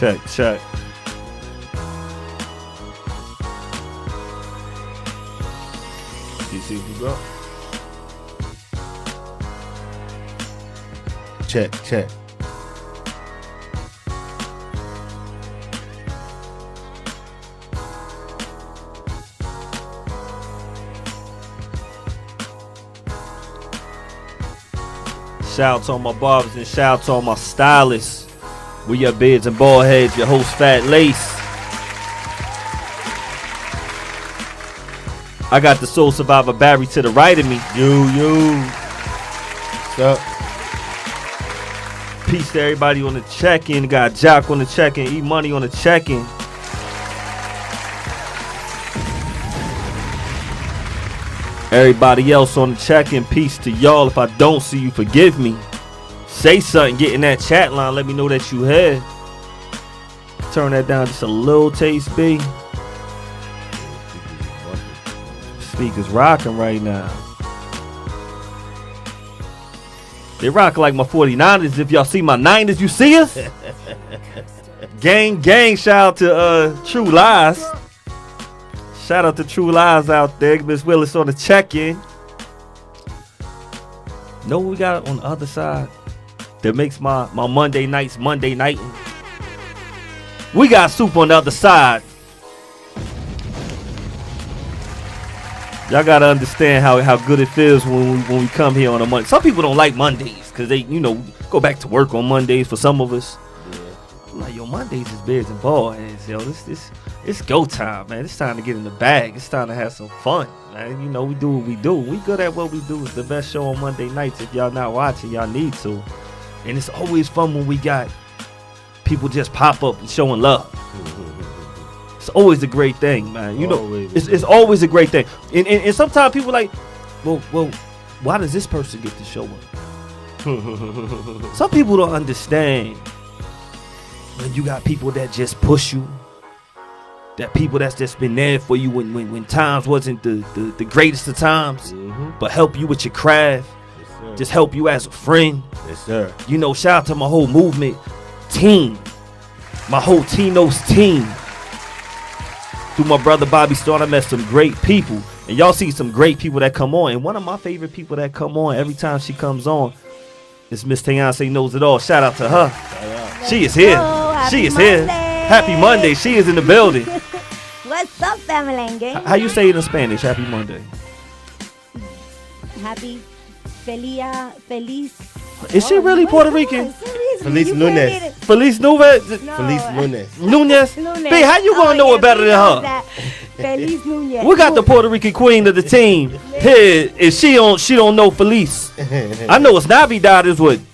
Check. DC, you go. Check. Shout out to all my barbers and shout out to all my stylists. We your Beards and Baldheads, your host Fat Lace. I got the Soul Survivor Barry to the right of me. What's up? Peace to everybody on the check-in. Got Jock on the check-in. E-Money on the check-in. Everybody else on the check-in, peace to y'all. If I don't see you, forgive me. Say something, get in that chat line. Let me know that you here. Turn that down just a little taste, B. Speakers rocking right now. They rock like my 49ers. If y'all see my 9ers, you see us? Gang. Shout out to True Lies. Shout out to True Lies out there. Miss Willis on the check-in. Know what we got on the other side that makes my Monday nights Monday night? We got soup on the other side. Y'all gotta understand how good it feels when we come here on a Monday. Some people don't like Mondays because they, go back to work on Mondays for some of us. I'm like, yo, Mondays is Beards and Baldheads, yo. It's go time, man. It's time to get in the bag. It's time to have some fun, man. We do what we do. We good at what we do. It's the best show on Monday nights. If y'all not watching, y'all need to. And it's always fun when we got people just pop up and showing love. It's always a great thing, man. It's always a great thing. And sometimes people like, well, why does this person get to show up? Some people don't understand when you got people that just push you. That people that's just been there for you when times wasn't the greatest of times, but help you with your craft. Yes, just help you as a friend. Yes, sir. Shout out to my whole movement team. My whole Tino's team. Through my brother Bobby Stone, I met some great people. And y'all see some great people that come on. And one of my favorite people that come on every time she comes on is Miss Tayonce Knows It All. Shout out to her. She is here. She is here. Happy Monday. She is in the building. What's up, Familengue? How you say it in Spanish? Happy Monday. Happy Feliz. Is she really Puerto Rican? Feliz Lunes. Feliz Nubes? No. Feliz Lunes. Nunez? B, how you gonna know it better than her? Feliz Nunez. We got the Puerto Rican queen of the team here. Is she don't know Feliz? I know it's Navidad is with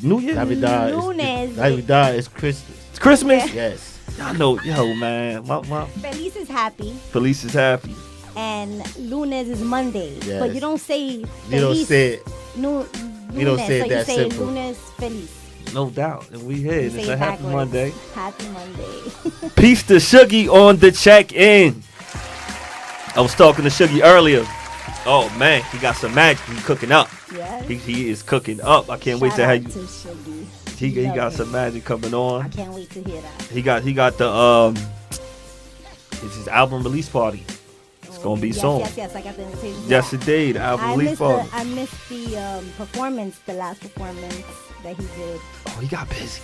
New Year. Navidad is Christmas. It's Christmas? Yes. Y'all know, yo, man. Feliz is happy. Feliz is happy. And Lunes is Monday. Yes. But you don't say Feliz. You don't say it. You don't say it that you say simple. Lunes Feliz. No doubt. And we here. It's a happy backwards. Monday. Happy Monday. Peace to Shuggy on the check-in. I was talking to Shuggy earlier. Oh, man. He got some magic. He's cooking up. Yes. He is cooking up. I can't wait to have you. Shuggy. He got some magic coming on. I can't wait to hear that. He got the it's his album release party. It's gonna be soon. Yes, I got the invitation. Yes, indeed. Album release party. I missed the performance, the last performance that he did. Oh, he got busy.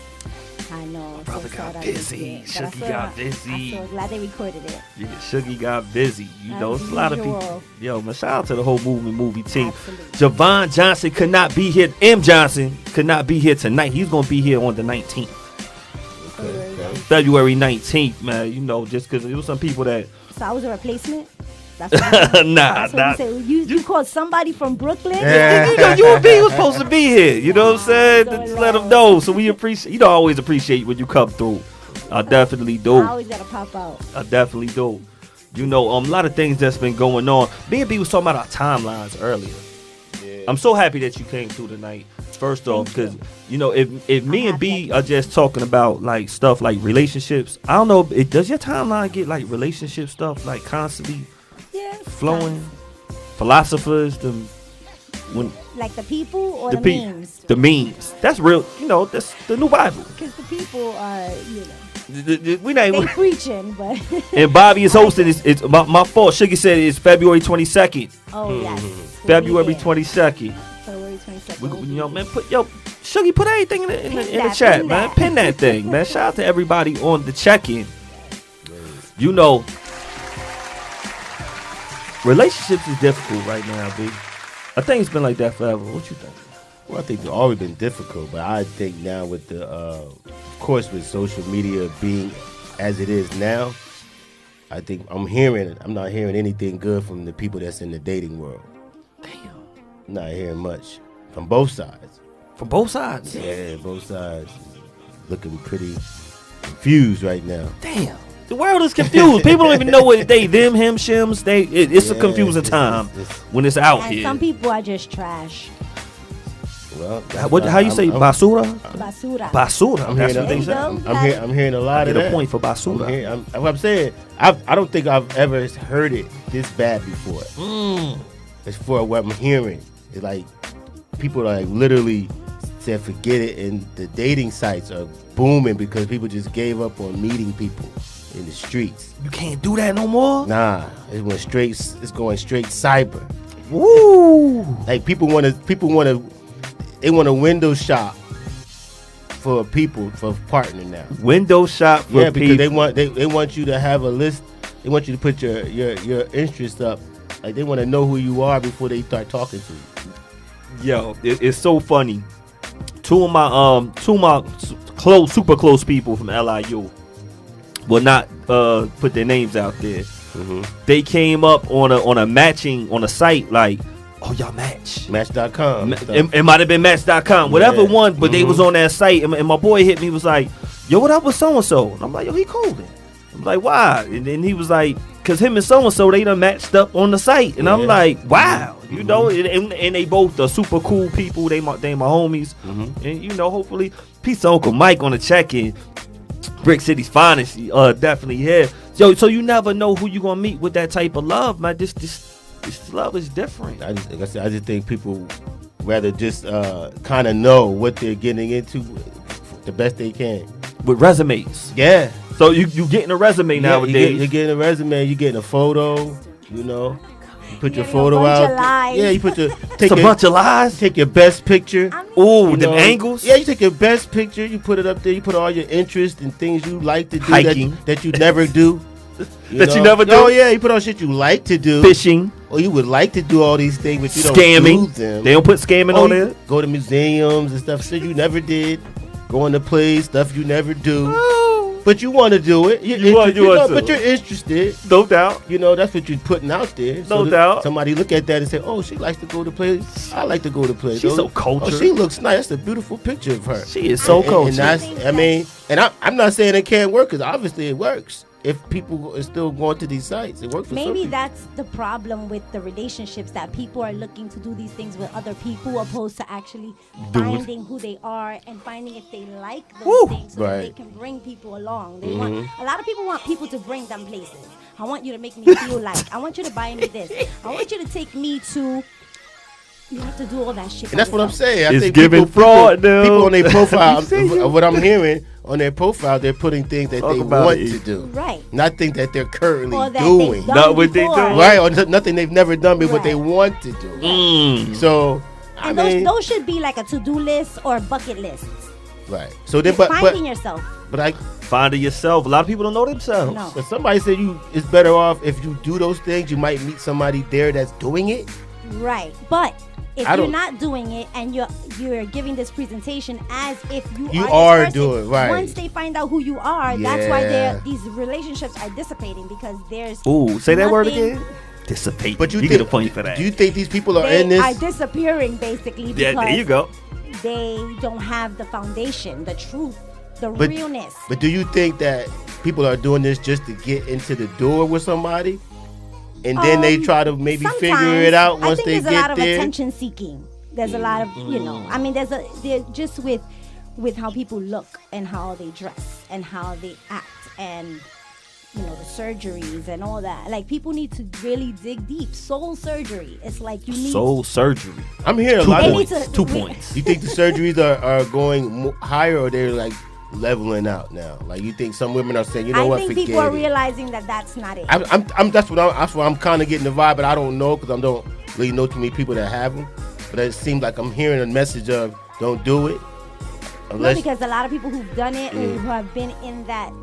I know. My brother got sad I busy. missed it. But Shuggy got busy. I'm so glad they recorded it. Yeah, Shuggy got busy. It's a lot of usual. people. Yo, man, shout out to the whole movie team. Absolutely. Javon Johnson could not be here. M. Johnson could not be here tonight. He's gonna be here on the 19th. Okay. February 19th, man. Just because there was some people that. So I was a replacement? That's what Nah. You called somebody from Brooklyn? Yeah. You was supposed to be here. You know what I'm saying? Just let them know. So we appreciate. Always appreciate when you come through. I definitely do. I always gotta pop out. I definitely do. A lot of things that's been going on. B&B was talking about our timelines earlier. Yeah. I'm so happy that you came through tonight. First off, because if me and B are just talking about like stuff like relationships, I don't know. Does your timeline get like relationship stuff like constantly flowing? Philosophers, like the people or the memes. The memes. That's real. That's the new Bible. Because the people are, We not They even. preaching, but And Bobby is hosting. It's my fault. Sugar said it's February 22nd. oh yes, February 22nd. February 22nd. You know, man, Sugar, put everything in the that, chat, pin man. that. Pin that thing, man. Shout out to everybody on the check-in. You know, relationships is difficult right now, B. I think it's been like that forever. What you think? Well, I think it's always been difficult, but I think now with the, of course, with social media being as it is now, I think I'm not hearing anything good from the people that's in the dating world. Damn. I'm not hearing much from both sides. From both sides. Yeah, both sides looking pretty confused right now. Damn. The world is confused. People don't even know what they, them, him, shims. It's a confusing time when it's out And here. some people are just trash. Well, How you say basura? Basura. Basura. I'm That's hearing, what they There say. you go. I'm hearing a lot Get of a that. point for basura. I'm saying I don't think I've ever heard it this bad before. As for what I'm hearing, it's like people are like literally said forget it, and the dating sites are booming because people just gave up on meeting people in the streets. You can't do that no more. Nah, it's going straight cyber. Woo! Like they want a window shop for partner now. Window shop for Yeah, because people. they want you to have a list. They want you to put your interests up. Like they want to know who you are before they start talking to you. Yo, it's so funny. Two of my super close people from LIU will not put their names out there. They came up on a site like, oh, y'all match. Match.com. It might have been Match.com, whatever Yeah. one, but they was on that site, and my boy hit me, was like, yo, what up with so and so? And I'm like, yo, he cool then. I'm like, why? And then he was like, cause him and so and so they done matched up on the site, and I'm like, wow, you know, and they both are super cool people. They my homies, and you know, hopefully, peace to Uncle Mike on the check-in. Brick City's finest, definitely here. Yo, so you never know who you gonna meet with that type of love, man. This love is different. I just think people rather just kind of know what they're getting into the best they can. With resumes. Yeah. So you getting a resume nowadays. You're getting a resume. You're getting a photo. You know, you put your Getting a photo bunch out. of lies. Yeah, you put your It's a bunch of lies. take your best picture. Ooh, You them know, angles. Yeah, you take your best picture. You put it up there. You put all your interests and things you like to do Hiking. that you never do. That you never do? Oh yeah, you put all shit you like to do. Fishing, Or you would like to do all these things, but you don't scamming. do them. They don't put scamming Oh, on you there. go to museums and stuff shit you never did. Going to plays, stuff you never do. But you want to do it. You want to. But you're interested. No doubt. You know, that's what you're putting out there. No that doubt. Somebody look at that and say, oh, she likes to go to plays. I like to go to plays. She's Oh, so cultured. Oh, she looks nice. That's a beautiful picture of her. She is so And cultured. that's, I mean, and I'm not saying it can't work, because obviously it works. If people are still going to these sites, it works for some Maybe people. that's the problem with the relationships, that people are looking to do these things with other people opposed to actually finding who they are and finding if they like those things so that they Right. can bring people along. They want a lot of people want people to bring them places. I want you to make me feel like. I want you to buy me this. I want you to take me to. You have to do all that shit. And that's what I'm saying. I It's think giving fraud, people though. on their profile, You see? what I'm hearing on their profile, they're putting things that Talk they about want it. to do. Right. Not things that they're currently Or that doing. they've done Not what they before. do. Right, or nothing they've never done before, but they Right. want to do. So, I And mean, those should be like a to-do list or bucket lists. right. So then, Finding yourself. but Finding yourself. A lot of people don't know themselves. No. but somebody said it's better off if you do those things. You might meet somebody there that's doing it. Right. But if I you're don't- not doing it and you're giving this presentation as if You this are person, doing it, right. Once they find out who you are, that's why Yeah. these relationships are dissipating, because there's Ooh, say that word nothing- again. Dissipate. But you get think, a point for that. Do you think these people are they in this? are disappearing basically Yeah, because there you go. they don't have the foundation, the truth, the But- realness. But do you think that people are doing this just to get into the door with somebody, and then they try to maybe figure it Sometimes, out I once think they there's a lot get of there? attention seeking. There's a lot of, I mean, they're just with how people look and how they dress and how they act and, the surgeries and all that. Like, people need to really dig deep. Soul surgery. It's like you need. Soul surgery. I'm hearing a 2 lot of. They need points. to- 2 we- points. You think the surgeries are going higher, or they're like leveling out now? Like, you think some women are saying, you know what, I think forget people are it. realizing that that's not it. That's what I'm kind of getting the vibe, but I don't know because I don't really know too many people that have them. But it seems like I'm hearing a message of don't do it. No, because a lot of people who've done it, who have been in that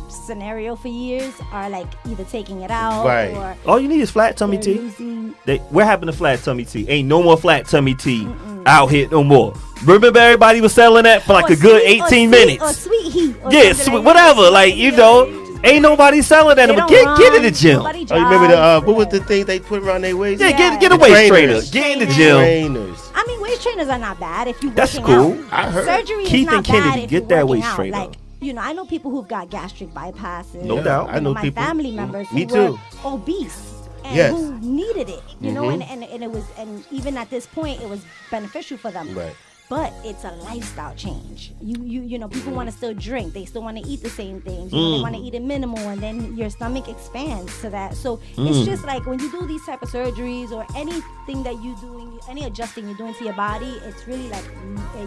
scenario for years, are like either taking it out Right. or All you need is flat tummy they're tea. losing. We're having a flat tummy tea. Ain't no more flat tummy tea out here no more. Remember everybody was selling that for like Or a good sweet- or 18 sweet- minutes. Or sweet heat. Or Yeah, something like whatever. that. Like, you know, ain't nobody selling that. They But don't get in the run, gym. nobody Oh, you remember jogs. what was the thing they put around their waist? Yeah, Yeah. get a The waist trainers. trainer. Get in the Trainers. gym. Trainers. I mean, waist trainers are not bad if you That's working cool. out. I heard. Surgery Keith is not and Kennedy, bad if get you're that working waist out. trainer. Like, you know, I know people who've got gastric bypasses. No doubt. I know my people. family members Me who too. were obese and Yes. who needed it. You know, Mm-hmm. and it was, and even at this point, it was beneficial for them. Right. But it's a lifestyle change. You know, people want to still drink. They still want to eat the same things. You know, they want to eat it minimal, and then your stomach expands to that. So it's just like when you do these type of surgeries or anything that you doing, any adjusting you're doing to your body, it's really like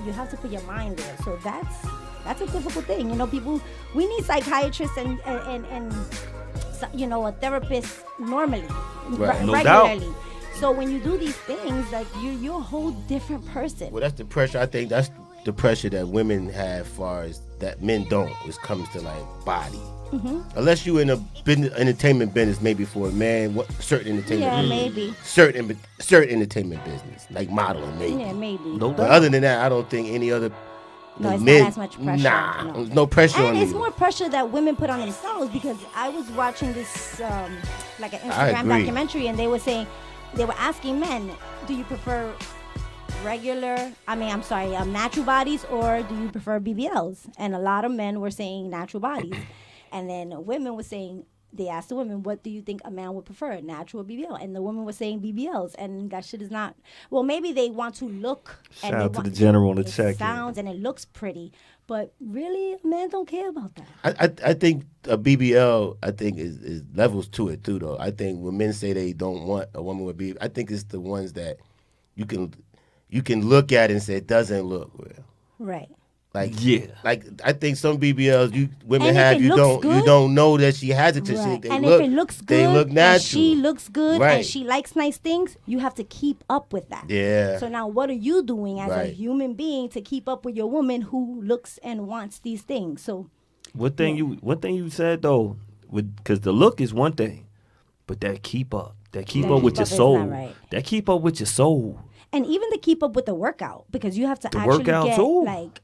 you have to put your mind there. So that's a difficult thing. You know, we need psychiatrists and you know, a therapist normally, Right. No doubt. regularly. So when you do these things, like you're a whole different person. Well, that's the pressure. I think that's the pressure that women have, far as that men don't. When it comes to like body, unless you in a entertainment business, maybe for a man, certain entertainment, Yeah, maybe. certain entertainment business, like modeling, maybe. Yeah, maybe. No But doubt. other than that, I don't think any other. No, it's men, not as much pressure. Nah, No. there's no pressure on And it's you. more pressure that women put on themselves, because I was watching this like an I Instagram agree. documentary, and they were asking men, do you prefer natural bodies, or do you prefer BBLs? And a lot of men were saying natural bodies. And then women were saying, they asked the women, what do you think a man would prefer, natural or BBL? And the women were saying BBLs, and that shit is not. Well, maybe they want to look. Shout and they out to want, the general on the it check-in. sounds and it looks pretty, but really, men don't care about that. I think a BBL, I think is levels to it too, though. I think when men say they don't want a woman with BBL, I think it's the ones that you can look at and say it doesn't look real. Right. Like, Yeah. like I think some BBLs women And if have, it you looks don't good- know that she has it. 'Cause Right. they And look, if it looks good, they look natural. and she looks good, Right. and she likes nice things, you have to keep up with that. Yeah. So now, what are you doing as a Right. human being to keep up with your woman who looks and wants these things? So One thing you said though, because the look is one thing, but that keep up with keep your up is not soul, right. that keep up with your soul. and even to keep up with the workout, because you have to The actually workout, get too. like.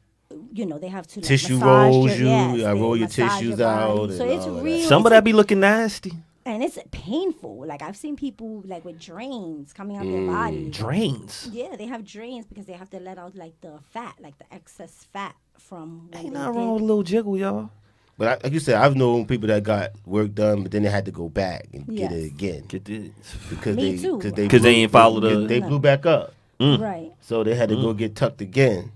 You know, they have to like, Tissue massage rolls your, yes, you, they roll your massage tissues body. out So and it's all of that. real. Some of it's that be looking nasty. and it's painful. Like I've seen people like with drains coming out their body. Drains. Yeah, they have drains because they have to let out like the fat, like the excess fat from when Ain't they nothing did- wrong with a little jiggle, y'all. But like you said, I've known people that got work done, but then they had to go back and get it Yes. again Get this. because Me too. because Because they ain't followed they the. blew back up, Right. so they had to go get tucked again.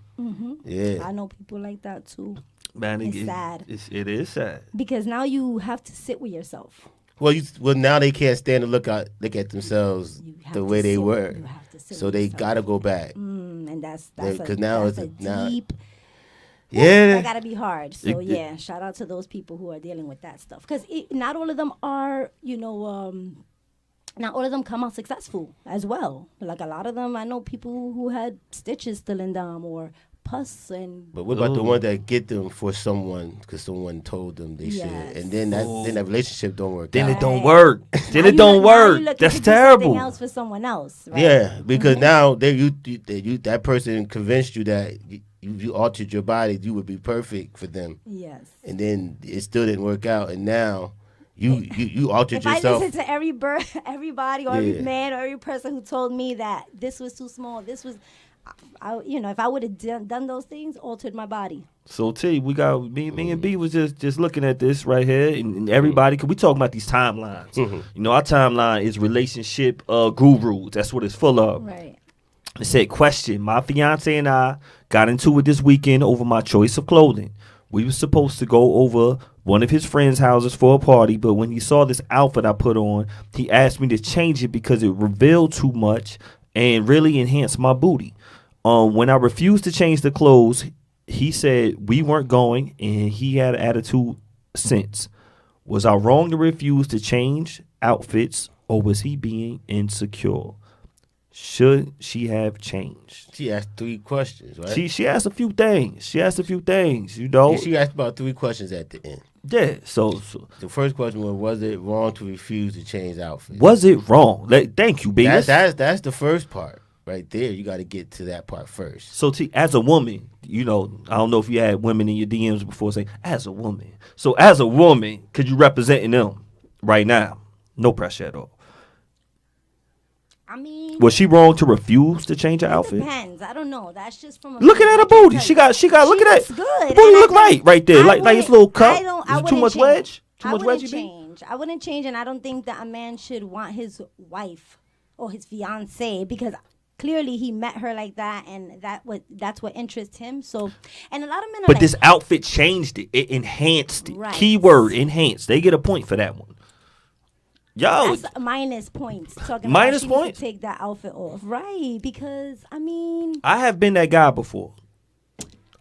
Yeah, I know people like that too. Man, It's sad. It is sad. Because now you have to sit with yourself. well, now they can't stand to look at themselves You have the to way they sit- were, you have to sit so with they yourself. gotta go back. And that's Because now that's it's a now- deep. Yeah, That gotta be hard. So It- yeah, shout out to those people who are dealing with that stuff. Because not all of them are, not all of them come out successful as well. Like a lot of them, I know people who had stitches still in them or pus and. But what about the Ooh. one that get them for someone because someone told them they Yes. should, and then that relationship don't work Then out. it don't Right. work. Then Now it you don't look- now work. you looking That's to do something terrible. else for someone else, right? Yeah, because now that person convinced you that you altered your body, you would be perfect for them, Yes. and then it still didn't work out, and now you altered If I yourself. listen to everybody or every Yeah. man or every person who told me that this was too small, this was, if I would have done those things, altered my body. So T, we got me and B was just looking at this right here, and everybody, cause we talking about these timelines. You know, our timeline is relationship gurus. That's what it's full of. Right. It said, question, my fiance and I got into it this weekend over my choice of clothing. We were supposed to go over one of his friends' houses for a party, but when he saw this outfit I put on, he asked me to change it because it revealed too much and really enhanced my booty. When I refused to change the clothes, he said we weren't going, and he had an attitude since. Was I wrong to refuse to change outfits, or was he being insecure? Should she have changed? She asked 3 questions, right? She asked a few things. You know. Yeah, she asked about 3 questions at the end. Yeah. So The first question was it wrong to refuse to change outfits? was it wrong? Thank you, baby. That's the first part. Right there, you got to get to that part first. So, as a woman, you know, I don't know if you had women in your DMs before saying, as a woman. So, as a woman, could you representing them right now? No pressure at all. I mean, Was she wrong to refuse to change her outfit? Depends. I don't know. That's just from Looking at her booty, she got. Look at that. Good. The booty look right there, like it's a little cup. I Is it too much wedge? Too much wedgie? Change. I wouldn't change, and I don't think that a man should want his wife or his fiance because clearly he met her like that, and that's what interests him. So, and a lot of men are But like, this outfit changed it. It enhanced it. Right. Keyword enhanced. They get a point for that one. Yo, that's minus points. Talking Minus about she needs points? to take that outfit off, right? Because I mean, I have been that guy before.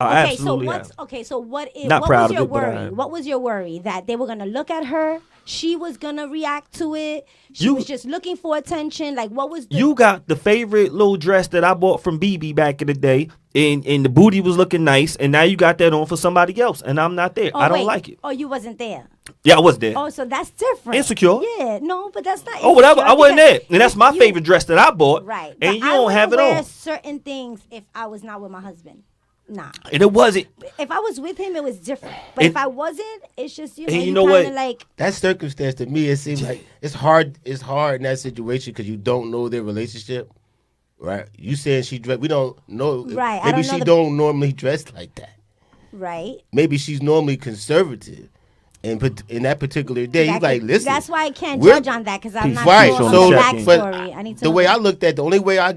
I absolutely have. So what is Not what proud was of your it, but I worry? am. What was your worry that they were gonna look at her? She was gonna react to it. She You- was just looking for attention. Like what was the You got the favorite little dress that I bought from BB back in the day, and the booty was looking nice, and now you got that on for somebody else, and I'm not there. Oh, I don't wait. like it. Oh, you wasn't there. Yeah, I was there. Oh, so that's different. Insecure? Yeah, no, but that's not. Oh, whatever. insecure I wasn't because there, and that's my you- favorite dress that I bought. Right, And but you I don't have it wouldn't wear on. certain things if I was not with my husband. Nah. And it wasn't. If I was with him, it was different. But And- if I wasn't, it's just you and know, you know kind of what? like That circumstance to me, it seems like it's hard. It's hard in that situation because you don't know their relationship, right? You saying she dress, we don't know. Right, I Maybe don't know she the- don't normally dress like that. right. Maybe she's normally conservative, and in that particular day, he's like, listen. That's why I can't we're- judge on that because I'm not Right. sure on So the check in. backstory. I need to the know way that. I looked at the only way I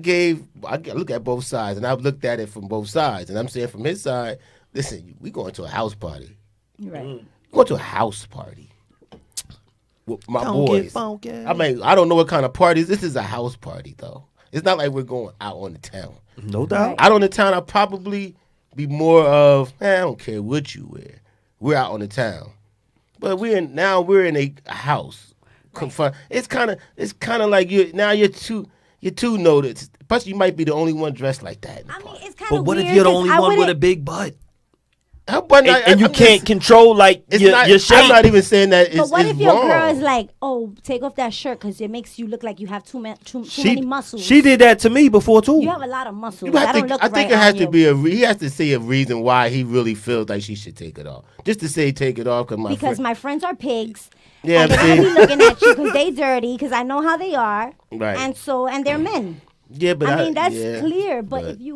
look at both sides, and I've looked at it from both sides, and I'm saying from his side, listen, we going to a house party. Right. Going to a house party with my Don't boys. get funky. I mean, I don't know what kind of parties. This is a house party though. It's not like we're going out on the town. No doubt. Right. Out on the town, I'll probably be more of, I don't care what you wear. We're out on the town, but we're in a house. It's kind of like you're too noticed. Plus, you might be the only one dressed like that. In the I mean, party. it's kind But of what weird. if you're the 'cause only I one with a wouldn't- big butt? And You can't control like your shape. I'm not even saying that it's But what it's if your wrong. girl is like, oh, take off that shirt because it makes you look like you have too many muscles. She did that to me before too. You have a lot of muscles. You That have don't to- look I think right it has on to you. be he has to say a reason why he really feels like she should take it off. Just to say take it off because friend, my friends are pigs. Yeah, and they're see? gonna be looking at you because they dirty. Because I know how they are. Right. And they're men. yeah, but I mean that's yeah, clear. But if you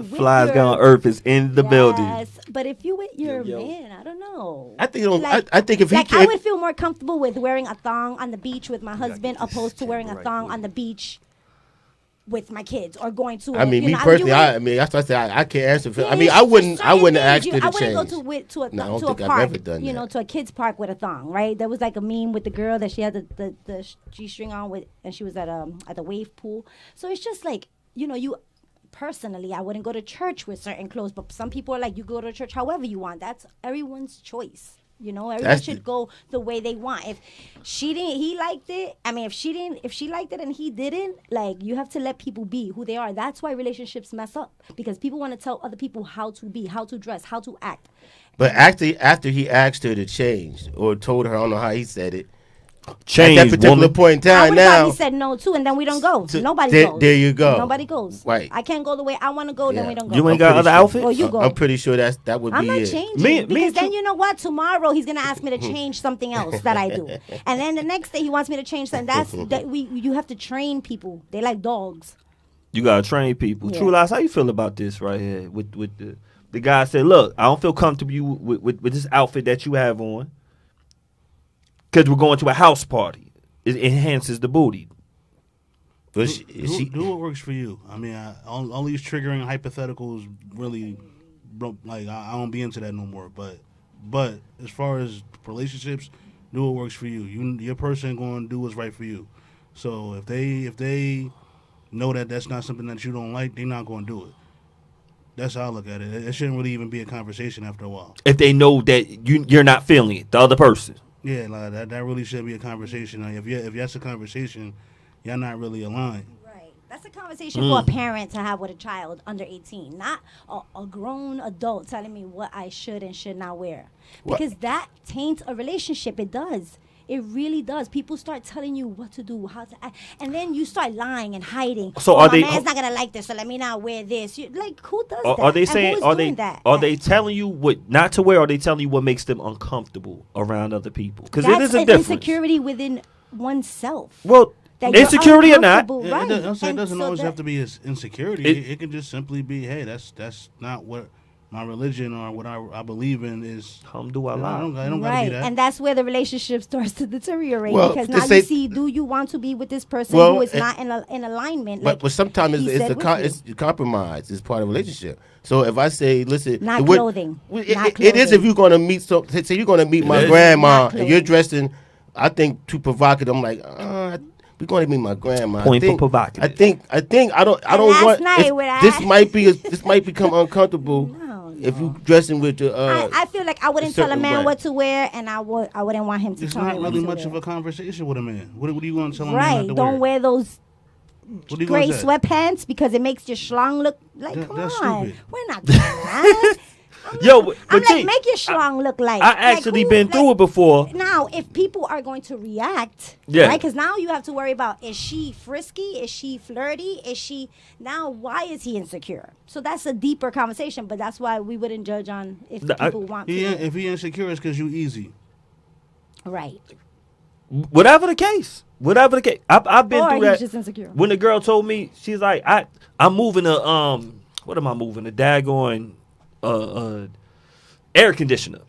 with Flies your, Gone Earth is in the building. Yes, but if you with your Yo. man, I don't know. I think it'll- Like- I think if he like can, I would feel more comfortable with wearing a thong on the beach with my husband opposed to wearing a thong on the beach with my kids or going to. I mean, me personally, I mean, that's what I said. I can't answer for. I mean, I wouldn't ask her to I wouldn't change. go to a No, I don't to a think I've park, ever done you that. know, to a kids park with a thong, right? There was like a meme with the girl that she had the G-string on with, and she was at the wave pool. So it's just like, you know, you. Personally, I wouldn't go to church with certain clothes, but some people are like, you go to church however you want. That's everyone's choice. You know, everyone That's should go the way they want. If she didn't, he liked it. I mean, if she liked it and he didn't, like, you have to let people be who they are. That's why relationships mess up, because people want to tell other people how to be, how to dress, how to act. But after he asked her to change or told her, I don't know how he said it. Change, at that particular woman. point in I time would have now. probably said no too, and then we don't go. So Nobody there- goes. there you go. Nobody goes. Right. I can't go the way I want to go. Then Yeah. we don't go. You ain't I'm got pretty other sure- outfits? Well, you go. I'm pretty sure that would I'm be not it. changing Me because then too. you know what? Tomorrow he's gonna ask me to change something else that I do, and then the next day he wants me to change something. You have to train people. They like dogs. You gotta train people. Yeah. True Lies, how you feel about this right here? With the guy said, look, I don't feel comfortable with this outfit that you have on, because we're going to a house party. It enhances the booty. But Do what works for you. I mean, all these triggering hypotheticals really, like, I don't be into that no more. But as far as relationships, do what works for you. Your person going to do what's right for you. So if they know that that's not something that you don't like, they're not going to do it. That's how I look at it. It shouldn't really even be a conversation after a while. If they know that you're not feeling it, the other person. Yeah, like that really should be a conversation. Like if that's a conversation, y'all not really aligned. Right. That's a conversation for a parent to have with a child under 18, not a grown adult telling me what I should and should not wear. Because that taints a relationship. It does. It really does. People start telling you what to do, how to act, and then you start lying and hiding. So my are they? man's not gonna like this, so let me not wear this. Like, who does that? Are they And saying? who is Are doing they? that? Are they telling you what not to wear? Or are they telling you what makes them uncomfortable around other people? Because it is a an difference. Insecurity within oneself. Well, That you're insecurity or not, uncomfortable, Yeah, right. it And doesn't so always that- have to be as insecurity. It can just simply be, hey, that's not what my religion or what I believe in is. I don't gotta Gotta right, be that. and that's where the relationship starts to deteriorate Well, because to now say- you see, do you want to be with this person Well, who is not in alignment? But sometimes he it's said a with you. it's a compromise. It's part of a relationship. So if I say, listen, Not what- clothing. it- Not it is clothing. if you're going to meet say you're going to meet my is. grandma Not and you're clothing. dressed in, I think too provocative. I'm like, we're going to meet my grandma. Point I think, for provocative. I think I don't last want night it's- when I- this might become uncomfortable No, if you dressing with the. I feel like I wouldn't tell a certain man way. what to wear, and I wouldn't want him to It's tell not me what really to much wear. of a conversation with a man. What do you want to tell a man Right? not to Don't wear those What are you gray gonna say? sweatpants because it makes your schlong look like. That- Come that's on, stupid. we're not doing that. Yo, but I'm T, like, make your schlong look like. I actually who- been through it before. Now, if people are going to react, Yeah. right? Because now you have to worry about: is she frisky? Is she flirty? Is she now? Why is he insecure? So that's a deeper conversation. But that's why we wouldn't judge on if people want to. If he insecure, it's because you easy. Right. Whatever the case, I've been Or through he's that. just insecure. When the girl told me, she's like, I'm moving a what am I moving? A daggone air conditioner.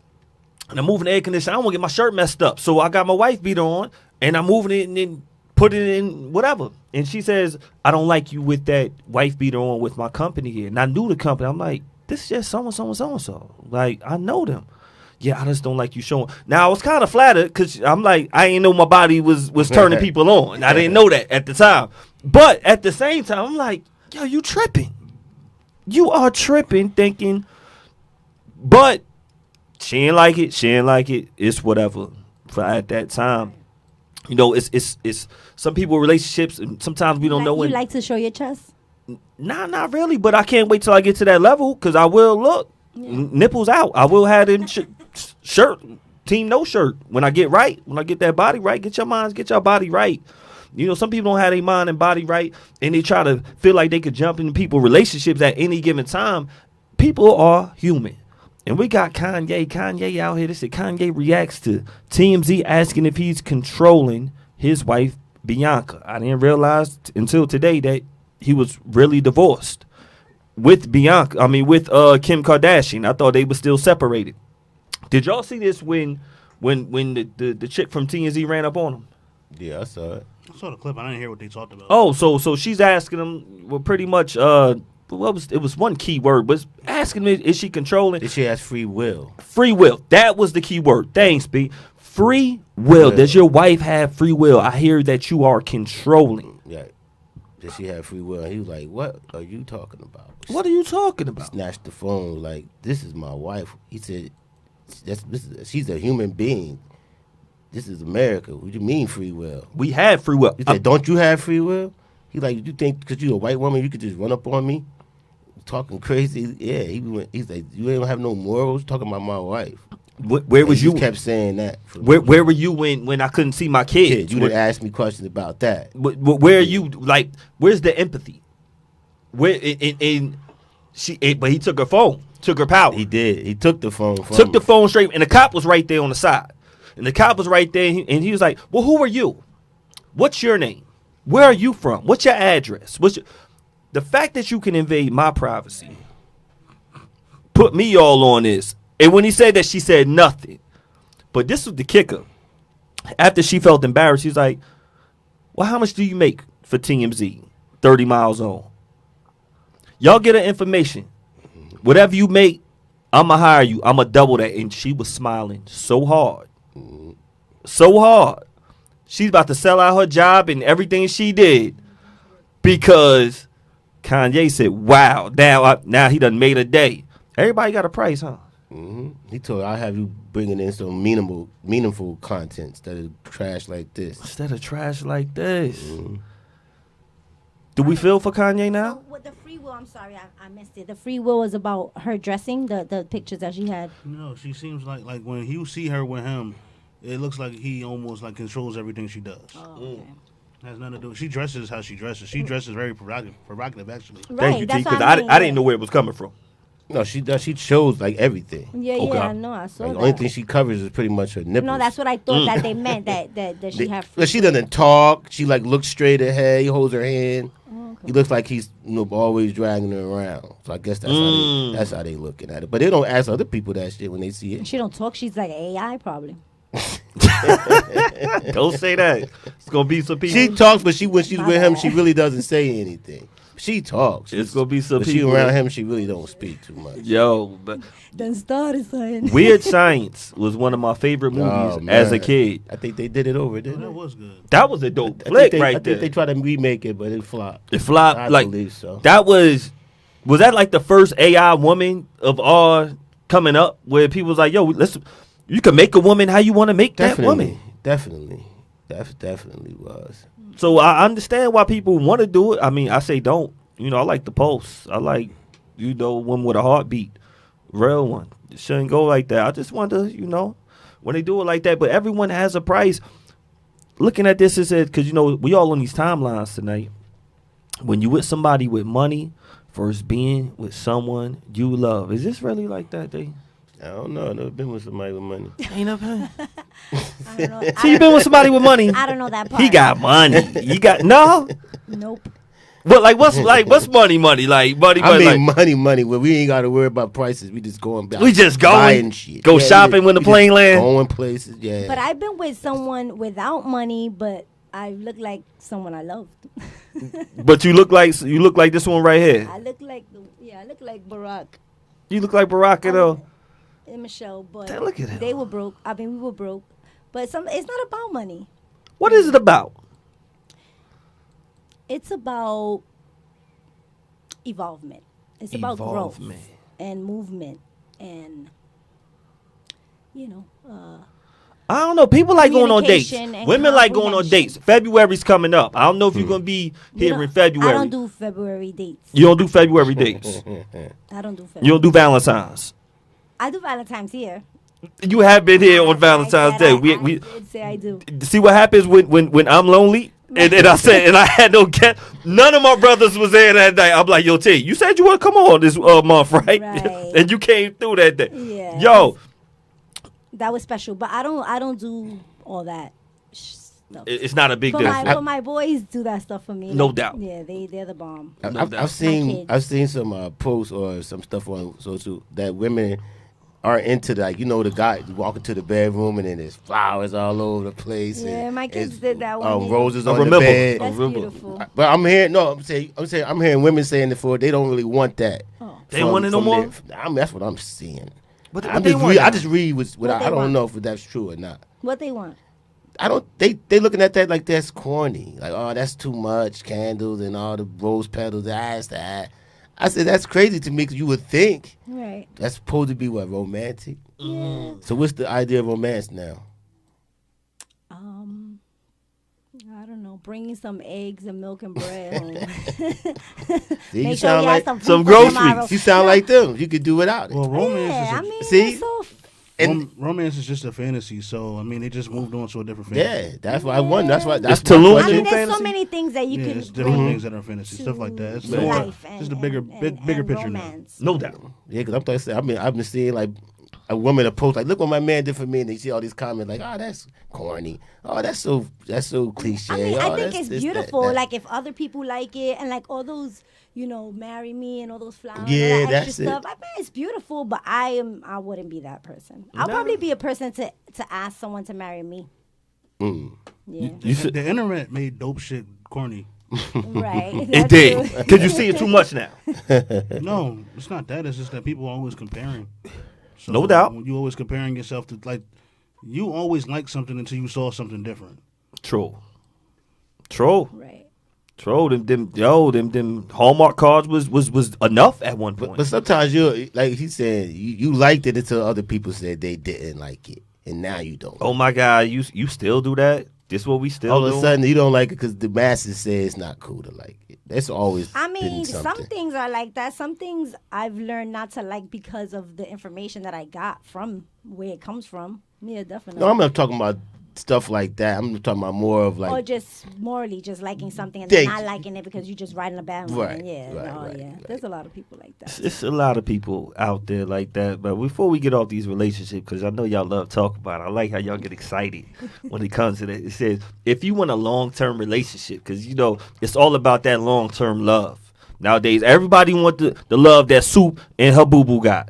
And I'm moving the air conditioner. I don't want to get my shirt messed up. So I got my wife beater on and I'm moving it and then put it in whatever. And she says, I don't like you with that wife beater on with my company here. And I knew the company. I'm like, this is just so-and-so and so-and-so. Like, I know them. Yeah, I just don't like you showing. Now, I was kind of flattered because I'm like, I ain't know my body was turning people on. I didn't know that at the time. But at the same time, I'm like, yo, you tripping. You are tripping thinking, but she ain't like it. She ain't like it. It's whatever. For at that time, you know, it's some people relationships, and sometimes we don't know You when. like to show your chest? Nah, not really. But I can't wait till I get to that level because I will look nipples out. I will have them shirt, team no shirt. When I get right, when I get that body right, get your minds, get your body right. You know, some people don't have their mind and body right, and they try to feel like they could jump into people's relationships at any given time. People are human. And we got Kanye out here. They said Kanye reacts to TMZ asking if he's controlling his wife, Bianca. I didn't realize until today that he was really divorced with Bianca. I mean, with Kim Kardashian. I thought they were still separated. Did y'all see this when the chick from TMZ ran up on him? Yeah, I saw it. I saw the clip. I didn't hear what they talked about. Oh, so she's asking him, well, pretty much, it was one key word, but asking me, is she controlling? She has free will. Free will. That was the key word. Thanks, B. Free will. Does your wife have free will? I hear that you are controlling. Yeah. Does she have free will? And he was like, what are you talking about? What are you talking about? Snatched the phone like, this is my wife. He said, she's a human being. This is America. What do you mean free will? We have free will. He said, don't you have free will? He like, you think because you're a white woman you could just run up on me? Talking crazy. Yeah, he's like, you ain't have no morals talking about my wife. Where was He you? just kept saying that. Where were you when I couldn't see my kids? You didn't ask me questions about that. Where are you? Like, where's the empathy? Where but he took her phone, took her power. He did. He took the phone from Took the her. phone straight, and the cop was right there on the side. And the cop was right there, and he was like, well, who are you? What's your name? Where are you from? What's your address? The fact that you can invade my privacy put me all on this. And when he said that, she said nothing. But this was the kicker. After she felt embarrassed, she's like, well, how much do you make for TMZ? 30 miles on. Y'all get her information. Whatever you make, I'm going to hire you. I'm going to double that. And she was smiling so hard. So hard. She's about to sell out her job and everything she did because Kanye said, "Wow, now he done made a day." Everybody got a price, huh? He told I have you bringing in some meaningful content instead of trash like this. Instead of trash like this. Do we feel for Kanye now? So with the free will, I'm sorry, I missed it. The free will was about her dressing, the pictures that she had. No, she seems like when you see her with him, it looks like he almost like controls everything she does. Oh, okay. Has nothing to do. She dresses how she dresses. She dresses very provocative actually. Right, Thank you, T, that's because what I mean, I didn't know where it was coming from. No, she does. She shows like everything. Yeah, Okay. yeah, I know. I saw Like, that. the only thing she covers is pretty much her nipples. No, that's what I thought that they meant that she had. But she doesn't talk. She like looks straight ahead. He holds her hand. Oh, okay. He looks like he's always dragging her around. So I guess that's how they looking at it. But they don't ask other people that shit when they see it. She don't talk. She's like AI probably. Don't say that. It's gonna be some people. She talks, but when she's My with him, bad. she really doesn't say anything. She talks. It's gonna be some But people. she around him, she really don't speak too much. Yo, but Then started saying. Weird Science was one of my favorite movies Oh, as a man. kid. I think they did it over, Oh, didn't that they? was good. That was a dope I flick think right I there. think they tried to remake it, but it flopped. It flopped. I like believe so. that was that like the first AI woman of all coming up where people was like, yo, you can make a woman how you want to make that woman. Definitely. That definitely was. So I understand why people want to do it. I mean, I say don't. You know, I like the pulse. I like, one with a heartbeat. Real one. It shouldn't go like that. I just wonder, when they do it like that. But everyone has a price. Looking at this, is it because, we all on these timelines tonight. When you with somebody with money versus being with someone you love. Is this really like that, Dave? I don't know. I've never been with somebody with money. Ain't up here. I don't know. So you been with somebody with money? I don't know that part. He got money. You got no. Nope. What what's money? Like money. I mean, like, money. Where we ain't got to worry about prices. We just going back. we just buying going shit. go Yeah, shopping when the we plane just land. Going places. Yeah. But I've been with someone without money, but I look like someone I loved. But you look like this one right here. I look like Barack You look like Barack though. and Michelle, but Damn, look at him. they were broke. I mean, we were broke, but it's not about money. What is it about? It's about evolvement. It's about growth Evolvement. and movement and I don't know. People like going on dates. Communication and Women like going on comprehension. dates. February's coming up. I don't know if you're gonna be here in February. I don't do February dates. You don't do February dates. I don't do February. You don't do Valentine's. I do Valentine's here. You have been here on Valentine's Day. I did say I do. See what happens when I'm lonely. And I said, and I had no guest. None of my brothers was there that night. I'm like, yo, T, you said you want to come on this month, right? Right. And you came through that day. Yeah. Yo, That was special, but I don't do all that stuff. it's not a big deal. But my boys do that stuff for me. No Like, doubt. Yeah, they're the bomb. I've seen kids. some posts or some stuff on social that women are into the guy walking to the bedroom and then there's flowers all over the place. Yeah, and my kids it's, did that one. roses I on remember. the bed. That's remember. beautiful. But I'm hearing women saying it for they don't really want that. Oh. They don't want it no more? That's what I'm seeing. What I they want now? just read what What I they don't want. know if that's true or not. What they want? I don't. They looking at that like that's corny. Like, oh, that's too much candles and all the rose petals. That. I said that's crazy to me because you would think Right. that's supposed to be what romantic. Yeah. So what's the idea of romance now? I don't know. Bringing some eggs and milk and bread home. See, you Make sure sound you like have some food for groceries. tomorrow. you sound like them. You could do without it. Well, romance Yeah, I is mean, See? it's so romance is just a fantasy. So I mean, they just moved on to a different Yeah, fantasy. that's why I won. That's why. That's It's Tulum. my I question. mean, there's so fantasy? many things that you Yeah, can it's different bring things that are fantasy, stuff like that. It's to more life just a and- bigger and picture now. romance. No doubt. Yeah, because I've been seeing like a woman a post like, look what my man did for me, and they see all these comments like, oh, that's corny. Oh, that's so cliche. I mean, oh, I think that's it's this, beautiful. that. Like if other people like it, and like all those, marry me and all those flowers, Yeah, all that that's extra it. stuff. I mean, it's beautiful, but I wouldn't be that person. I'll probably be a person to ask someone to marry me. Yeah, You should. The internet made dope shit corny. right. It That's did. true. Because you see it too much now. No, it's not that. It's just that people are always comparing. So No doubt. When you always comparing yourself to you always like something until you saw something different. True. True. Right. Troll them Hallmark cards was enough at one point. But sometimes you, like he said, you liked it until other people said they didn't like it, and now you don't. Oh my God, you still do that? This what we still All of do? a sudden you don't like it because the masses say it's not cool to like it. That's always. I been mean, something. some things are like that. Some things I've learned not to like because of the information that I got from where it comes from. Yeah, definitely. No, I'm not talking about stuff like that. I'm talking about more of like. Or just morally, just liking something and Thank not you. liking it because you're just riding a bandwagon. Right, Yeah, right. There's a lot of people like that. It's a lot of people out there like that. But before we get off these relationships, because I know y'all love talk about it, I like how y'all get excited when it comes to that. It says, if you want a long-term relationship, because, you know, it's all about that long-term love. Nowadays, everybody want the love that Soup and her boo-boo got.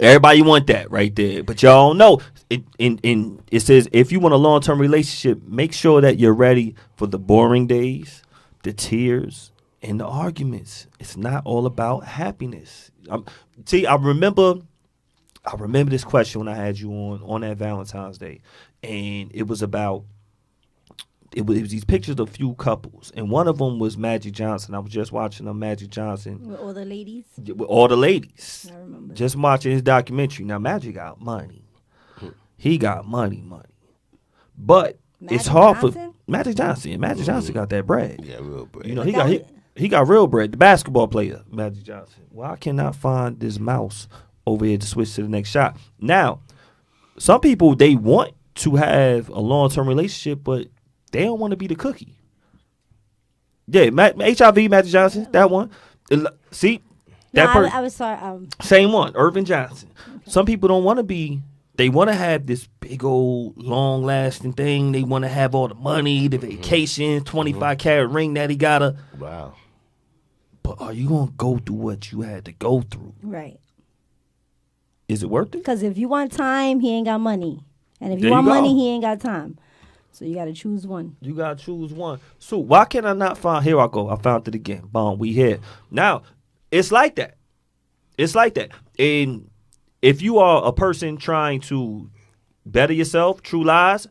Everybody want that right there. But y'all don't know. It says, if you want a long-term relationship, make sure that you're ready for the boring days, the tears, and the arguments. It's not all about happiness. I remember this question when I had you on that Valentine's Day, and it was about it was these pictures of few couples, and one of them was Magic Johnson. I was just watching Magic Johnson With all the ladies? with all the ladies. I remember. Just watching his documentary. Now Magic got money. He got money. But it's Magic hard Johnson? for Magic Johnson. Magic Johnson got that bread. Yeah, real bread. You know, But he got real bread. The basketball player, Magic Johnson. Well, I cannot find this mouse over here to switch to the next shot. Now, some people, they want to have a long-term relationship, but they don't want to be the cookie. Yeah, HIV, Magic Johnson, that one. See, that person. I was sorry. Same one, Irvin Johnson. Okay. Some people don't want to be. They want to have this big old long-lasting thing. They want to have all the money, the vacation, 25-carat ring that he got a. Wow. But are you gonna go through what you had to go through? Right. Is it worth it? Because if you want time, he ain't got money, and if There you want you go. money, he ain't got time. So you got to choose one. You gotta choose one. So why can I not find? Here I go. I found it again. Boom. We here now. It's like that. It's like that. And if you are a person trying to better yourself, True Lies,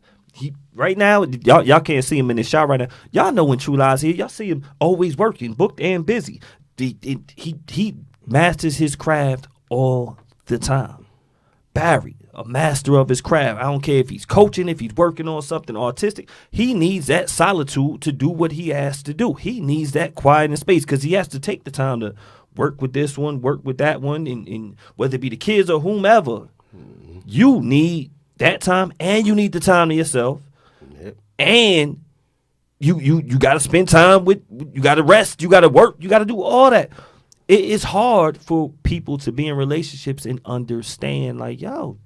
right now, y'all can't see him in the shot right now. Y'all know when True Lies here, y'all see him always working, booked and busy. He masters his craft all the time. Barry, a master of his craft. I don't care if he's coaching, if he's working on something artistic. He needs that solitude to do what he has to do. He needs that quiet and space because he has to take the time to work with this one, work with that one, and whether it be the kids or whomever, you need that time, and you need the time to yourself, and you got to spend time with. You got to rest. You got to work. You got to do all that. It's hard for people to be in relationships and understand, like, yo,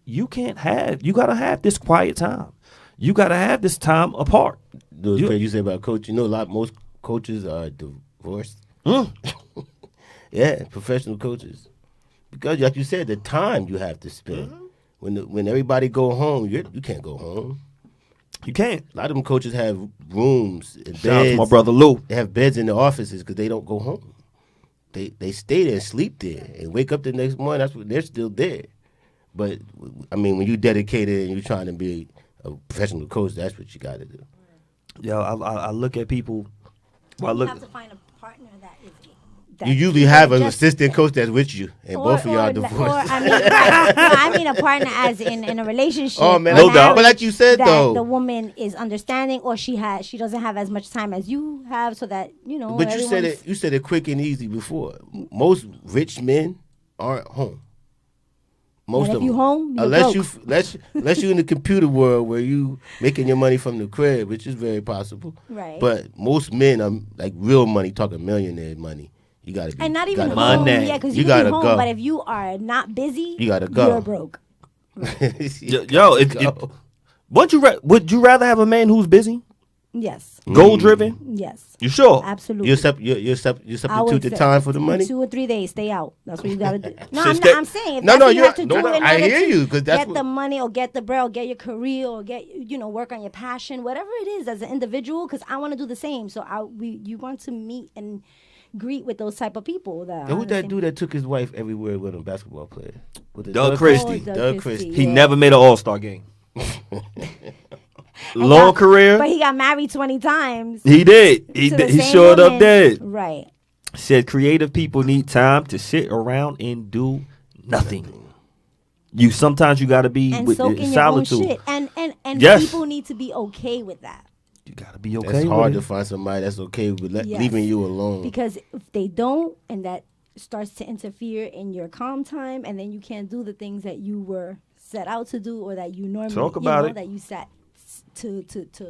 you got to have this quiet time. You got to have this time apart. You say about coach, most coaches are divorced. Mm. Yeah, professional coaches. Because like you said, the time you have to spend. When everybody go home, you can't go home. You can't. A lot of them coaches have rooms and beds. Shout out to my brother Lou. They have beds in the offices because they don't go home. They stay there and sleep there and wake up the next morning. That's what they're still there. But I mean, when you dedicated and you're trying to be a professional coach, that's what you got to do. Yo, I look at people. Well, You look. have to find a partner that is. You usually have an assistant coach that's with you, and both of y'all are divorced. I mean a partner as in a relationship. Oh man, No doubt. But like you said that though, the woman is understanding, or she doesn't have as much time as you have, so that But you said it quick and easy before. Most rich men aren't home. Most And of if you them. home, you're unless you in the computer world where you making your money from the crib, which is very possible. Right. But most men are like real money, talking millionaire money. You gotta be, and not even gotta home, money. yeah, because You you can gotta be home. go. But if you are not busy, You gotta go. You're broke. Would you rather have a man who's busy, Yes. goal driven? Yes. You sure? Absolutely. You I substitute would the say time for the money. 2 or 3 days, stay out. That's what you gotta do. No, So I'm saying if No, that's no, what you you're- have to no, do no, in I order hear to you, 'cause that's get what- the money or get the bread or get your career or get work on your passion, whatever it is as an individual. Because I want to do the same. So you want to meet and greet with those type of people. That Who's that dude that took his wife everywhere with him? Basketball player. With the Doug Christie. Oh, Doug Christie. He yeah. never made an All-Star game. long career. But he got married 20 times. He did. to the He same showed up woman. dead. Right. Said creative people need time to sit around and do nothing. You sometimes you got to be And with soak the in your own solitude. shit. And Yes. people need to be okay with that. You got to be okay. That's hard to with it. find somebody that's okay with Yes. leaving you alone. Because if they don't, and that starts to interfere in your calm time, and then you can't do the things that you were set out to do or that you normally Talk about it. that you sat to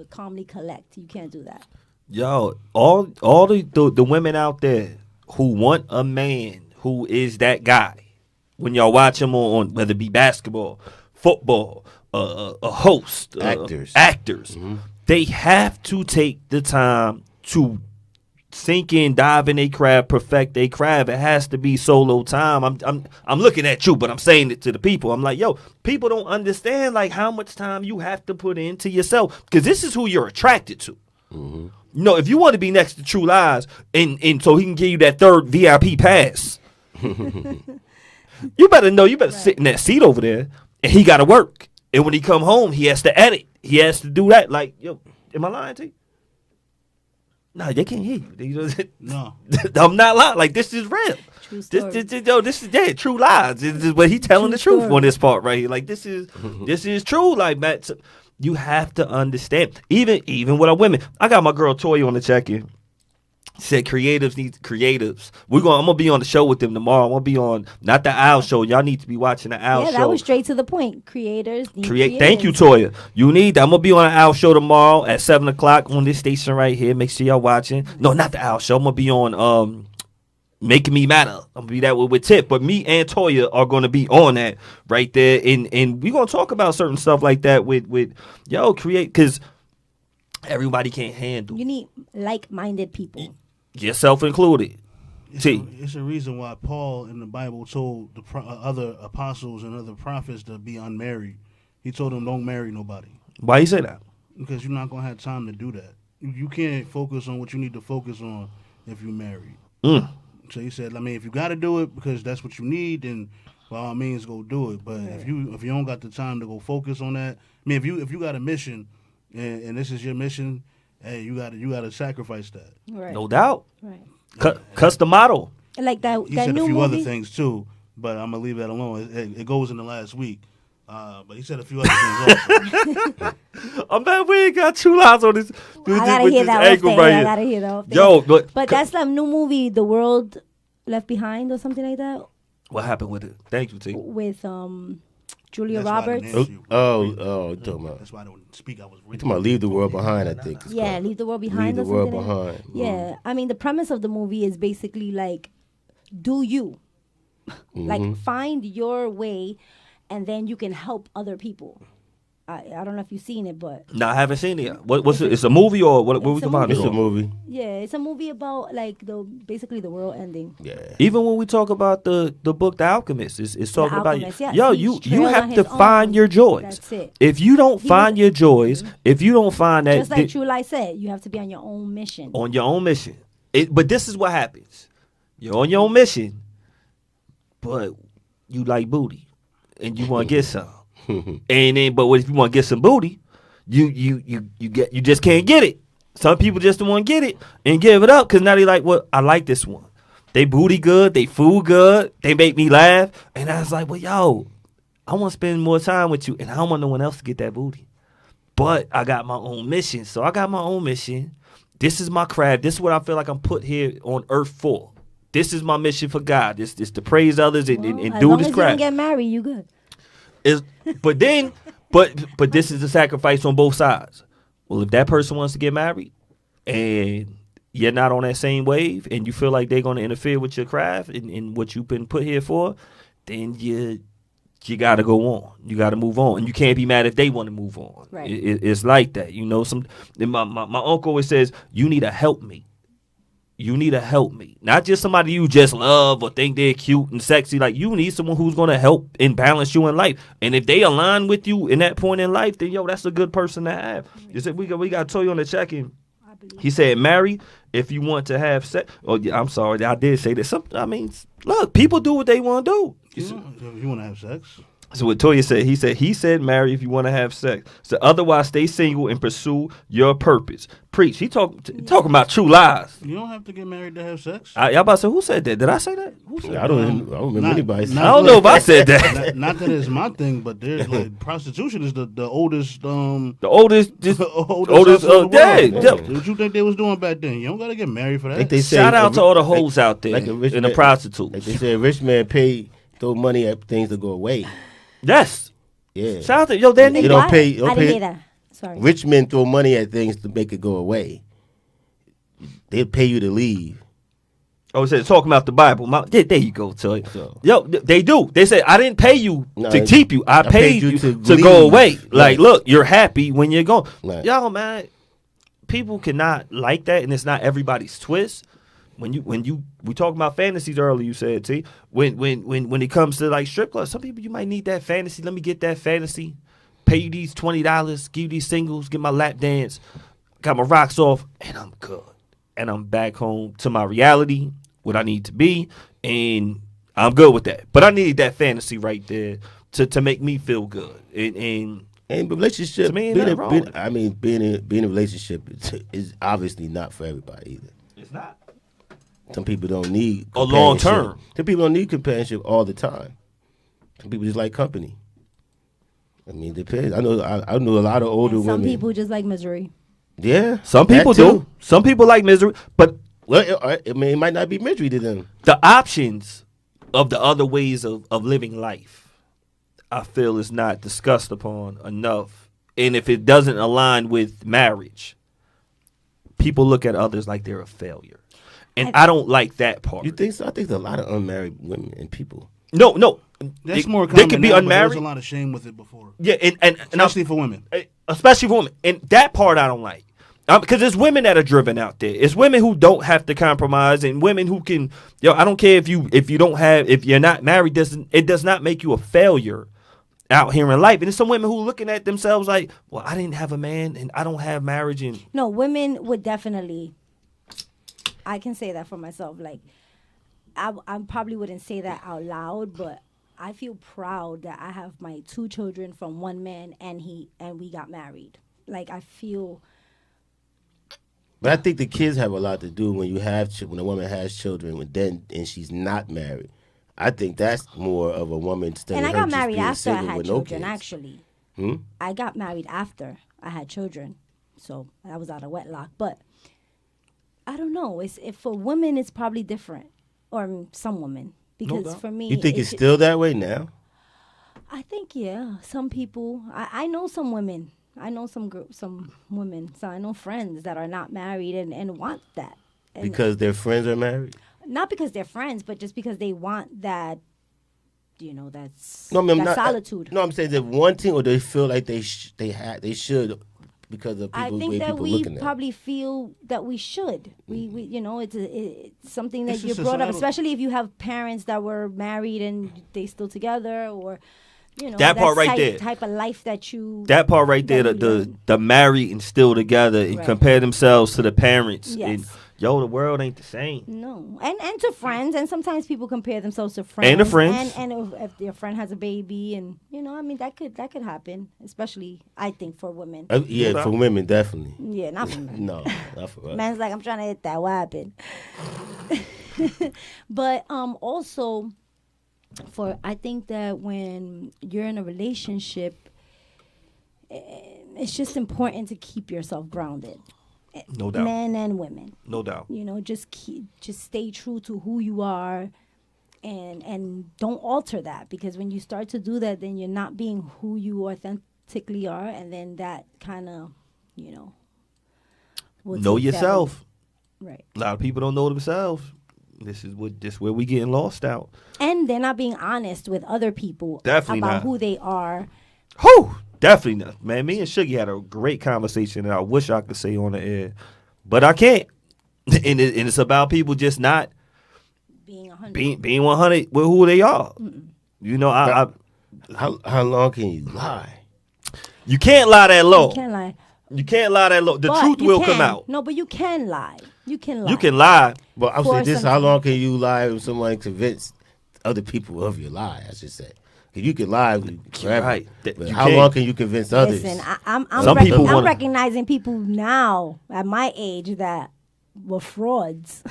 calmly collect. You can't do that. Yo, all the women out there who want a man who is that guy. When y'all watch him on whether it be basketball, football, a host, Actors. they have to take the time to sink in, dive in their craft, perfect their craft. It has to be solo time. I'm looking at you, but I'm saying it to the people. I'm like, yo, people don't understand like how much time you have to put into yourself because this is who you're attracted to. You know, if you want to be next to True Lies, and so he can give you that third VIP pass, you better sit in that seat over there, and he got to work. And when he come home, he has to edit. He has to do that. Like, yo, am I lying to you? No, they can't hear you. No. I'm not lying. Like, this is real. True story. This is True Lies. This is what he telling the truth story. on this part right here. Like, this is true. Like, man, you have to understand. Even with our women, I got my girl Toya on the check-in. Said creatives need creatives. I'm gonna be on the show with them tomorrow. I'm gonna be on not the Owl Show. Y'all need to be watching the Owl Show. Yeah, that was straight to the point. Creators need creators. Thank you, Toya. You need that. I'm gonna be on the Owl Show tomorrow at 7:00 on this station right here. Make sure y'all watching. No, not the Owl Show. I'm gonna be on Making Me Matter. I'm gonna be that with Tip. But me and Toya are gonna be on that right there, and we gonna talk about certain stuff like that with create because everybody can't handle. You need like-minded people. Yourself included. It's a reason why Paul in the Bible told the other apostles and other prophets to be unmarried. He told them don't marry nobody. Why you say that? Because you're not going to have time to do that. You can't focus on what you need to focus on if you're married. So he said, I mean, if you got to do it because that's what you need, then by all means go do it. But if you don't got the time to go focus on that, I mean, if you got a mission and this is your mission, hey, you got to sacrifice that. Right. No doubt. Right. Cuss the model. Like that. He that said new a few movie? other things too, but I'm gonna leave that alone. It goes in the last week, but he said a few other things also. I'm mad we ain't got True Lies on this. I gotta hear that off there. I gotta hear that off there. Yo, but that's the new movie, The World Left Behind, or something like that, what happened with it? Thank you, T. with Julia That's why I Roberts. didn't answer you. Oh, talking about. That's why I don't speak. I was You talking about Leave the World Behind, I think. it's Yeah, called. Leave the World Behind. Leave the or World something like that. Behind. Yeah, I mean the premise of the movie is basically like, do you, like find your way, and then you can help other people. I don't know if you've seen it, but No, I haven't seen it yet. What's it? It's a movie or what we It's a talking about? It's it? a movie. yeah, it's a movie about like basically the world ending. Yeah. Even when we talk about the book The Alchemist, it's talking about Alchemist, yes. yo, He you trailed have on to his find own. your joys. That's it. If you don't He find was- your joys, if you don't find that Just like True Lies said, you have to be on your own mission. on your own mission. But this is what happens. You're on your own mission, but you like booty and you want to get some. And then, but if you want to get some booty, you just can't get it. Some people just don't want to get it and give it up because now they like, well, I like this one. They booty good, they food good, they make me laugh, and I was like, well, yo, I want to spend more time with you, and I don't want no one else to get that booty. But I got my own mission, so I got my own mission. This is my craft. This is what I feel like I'm put here on earth for. This is my mission for God. This to praise others and As do long this as you don't craft. get married, you good. But then, but this is a sacrifice on both sides. Well, if that person wants to get married and you're not on that same wave and you feel like they're going to interfere with your craft and what you've been put here for, then you got to go on. You got to move on. And you can't be mad if they want to move on. Right. It's like that. You know, my uncle always says, you need a helpmate. You need a helpmate. Not just somebody you just love or think they're cute and sexy. Like, you need someone who's going to help and balance you in life. And if they align with you in that point in life, then, yo, that's a good person to have. You said we got Toy on the check-in. He said, marry if you want to have sex. Oh, yeah, I'm sorry. I did say that. Look, people do what they want to do. If you want to have sex. So what Toya said, he said marry if you want to have sex. So otherwise stay single and pursue your purpose. Preach. He talking about true lies. You don't have to get married to have sex. Y'all about to say, who said that? Did I say that? Who said I don't remember anybody. I don't know if I said that. Not that it's my thing, but there's like prostitution is the oldest the oldest day. yeah. What you think they was doing back then? You don't gotta get married for that. Like they say, Shout out to all the hoes out there like and the prostitutes. Like they say, a rich man throw money at things to go away. Yes. Yeah. Shout out to they need You don't pay. I didn't hear that. Sorry. Rich men throw money at things to make it go away. They'll pay you to leave. Oh, it said talking about the Bible. There you go, Toy. So. Yo, they do. They say I didn't pay you to keep you. I paid you to leave. go away. Right. Like, look, you're happy when you're gone. Right. Yo, man, people cannot like that, and it's not everybody's twist. When we talking about fantasies earlier, you said T. When it comes to like strip clubs, some people you might need that fantasy. Let me get that fantasy. Pay you these $20, give you these singles, get my lap dance, got my rocks off, and I'm good. And I'm back home to my reality, what I need to be, and I'm good with that. But I need that fantasy right there to make me feel good. And relationship, to me, being in a relationship is obviously not for everybody either. It's not. Some people don't need a long term. Some people don't need companionship all the time. Some people just like company. I mean, it depends. I know a lot of older women. Some people just like misery. Yeah, some people do. Some people like misery, but it might not be misery to them. The options of the other ways of living life, I feel, is not discussed upon enough. And if it doesn't align with marriage, people look at others like they're a failure. And I don't like that part. You think so? I think there's a lot of unmarried women and people. No. That's more common. They could be now, unmarried. There's a lot of shame with it before. Yeah, and especially for women. Especially for women. And that part I don't like. Because there's women that are driven out there. It's women who don't have to compromise, and women who can. I don't care if you're not married. It does not make you a failure out here in life. And there's some women who are looking at themselves like, well, I didn't have a man, and I don't have marriage. And no, women would definitely. I can say that for myself. Like, I probably wouldn't say that out loud, but I feel proud that I have my 2 children from one man, and we got married. Like, I feel. But I think the kids have a lot to do when when a woman has children and she's not married. I think that's more of a woman studying. And I got married after I had had children. Actually, I got married after I had children, so I was out of wedlock. But I don't know. If for women, it's probably different, or some women. Because for me, you think it's still that way now? I think some people. I know some women. I know some women. So I know friends that are not married and want that. And because their friends are married? Not because they're friends, but just because they want that. That's solitude. I'm saying they're wanting, or they feel like they should. Because of people, I think that we probably feel that we should. We it's something that you're brought up, especially if you have parents that were married and they still together, or that part right there, type of life that you. That part right there, the married and still together and compare themselves to the parents. Yes. And, the world ain't the same. No, and to friends, and sometimes people compare themselves to friends. And to friends. And if their friend has a baby, and that could happen, especially I think for women. For women definitely. Yeah, not for men. No, not for us. Man's like, I'm trying to hit that. What happened? But also, I think that when you're in a relationship, it's just important to keep yourself grounded. No doubt. Men and women. No doubt. Just stay true to who you are, and don't alter that, because when you start to do that, then you're not being who you authentically are, and then that kind of, know yourself. Right. A lot of people don't know themselves. This is where we getting lost out. And they're not being honest with other people about who they are. Whew. Definitely not. Man, me and Shuggy had a great conversation that I wish I could say on the air, but I can't. And it's about people just not being 100. Being 100 with who they are. Mm-mm. How long can you lie? You can't lie that low. You can't lie. You can't lie that low. The truth will come out. No, but you can lie. You can lie. You can lie. But I'm saying this: how long can you lie if someone convince other people of your lie? I should say. 'Cause you can lie forever. Right. But You how can't. long can you convince others? Listen, people I'm wanna- recognizing people now at my age that were frauds,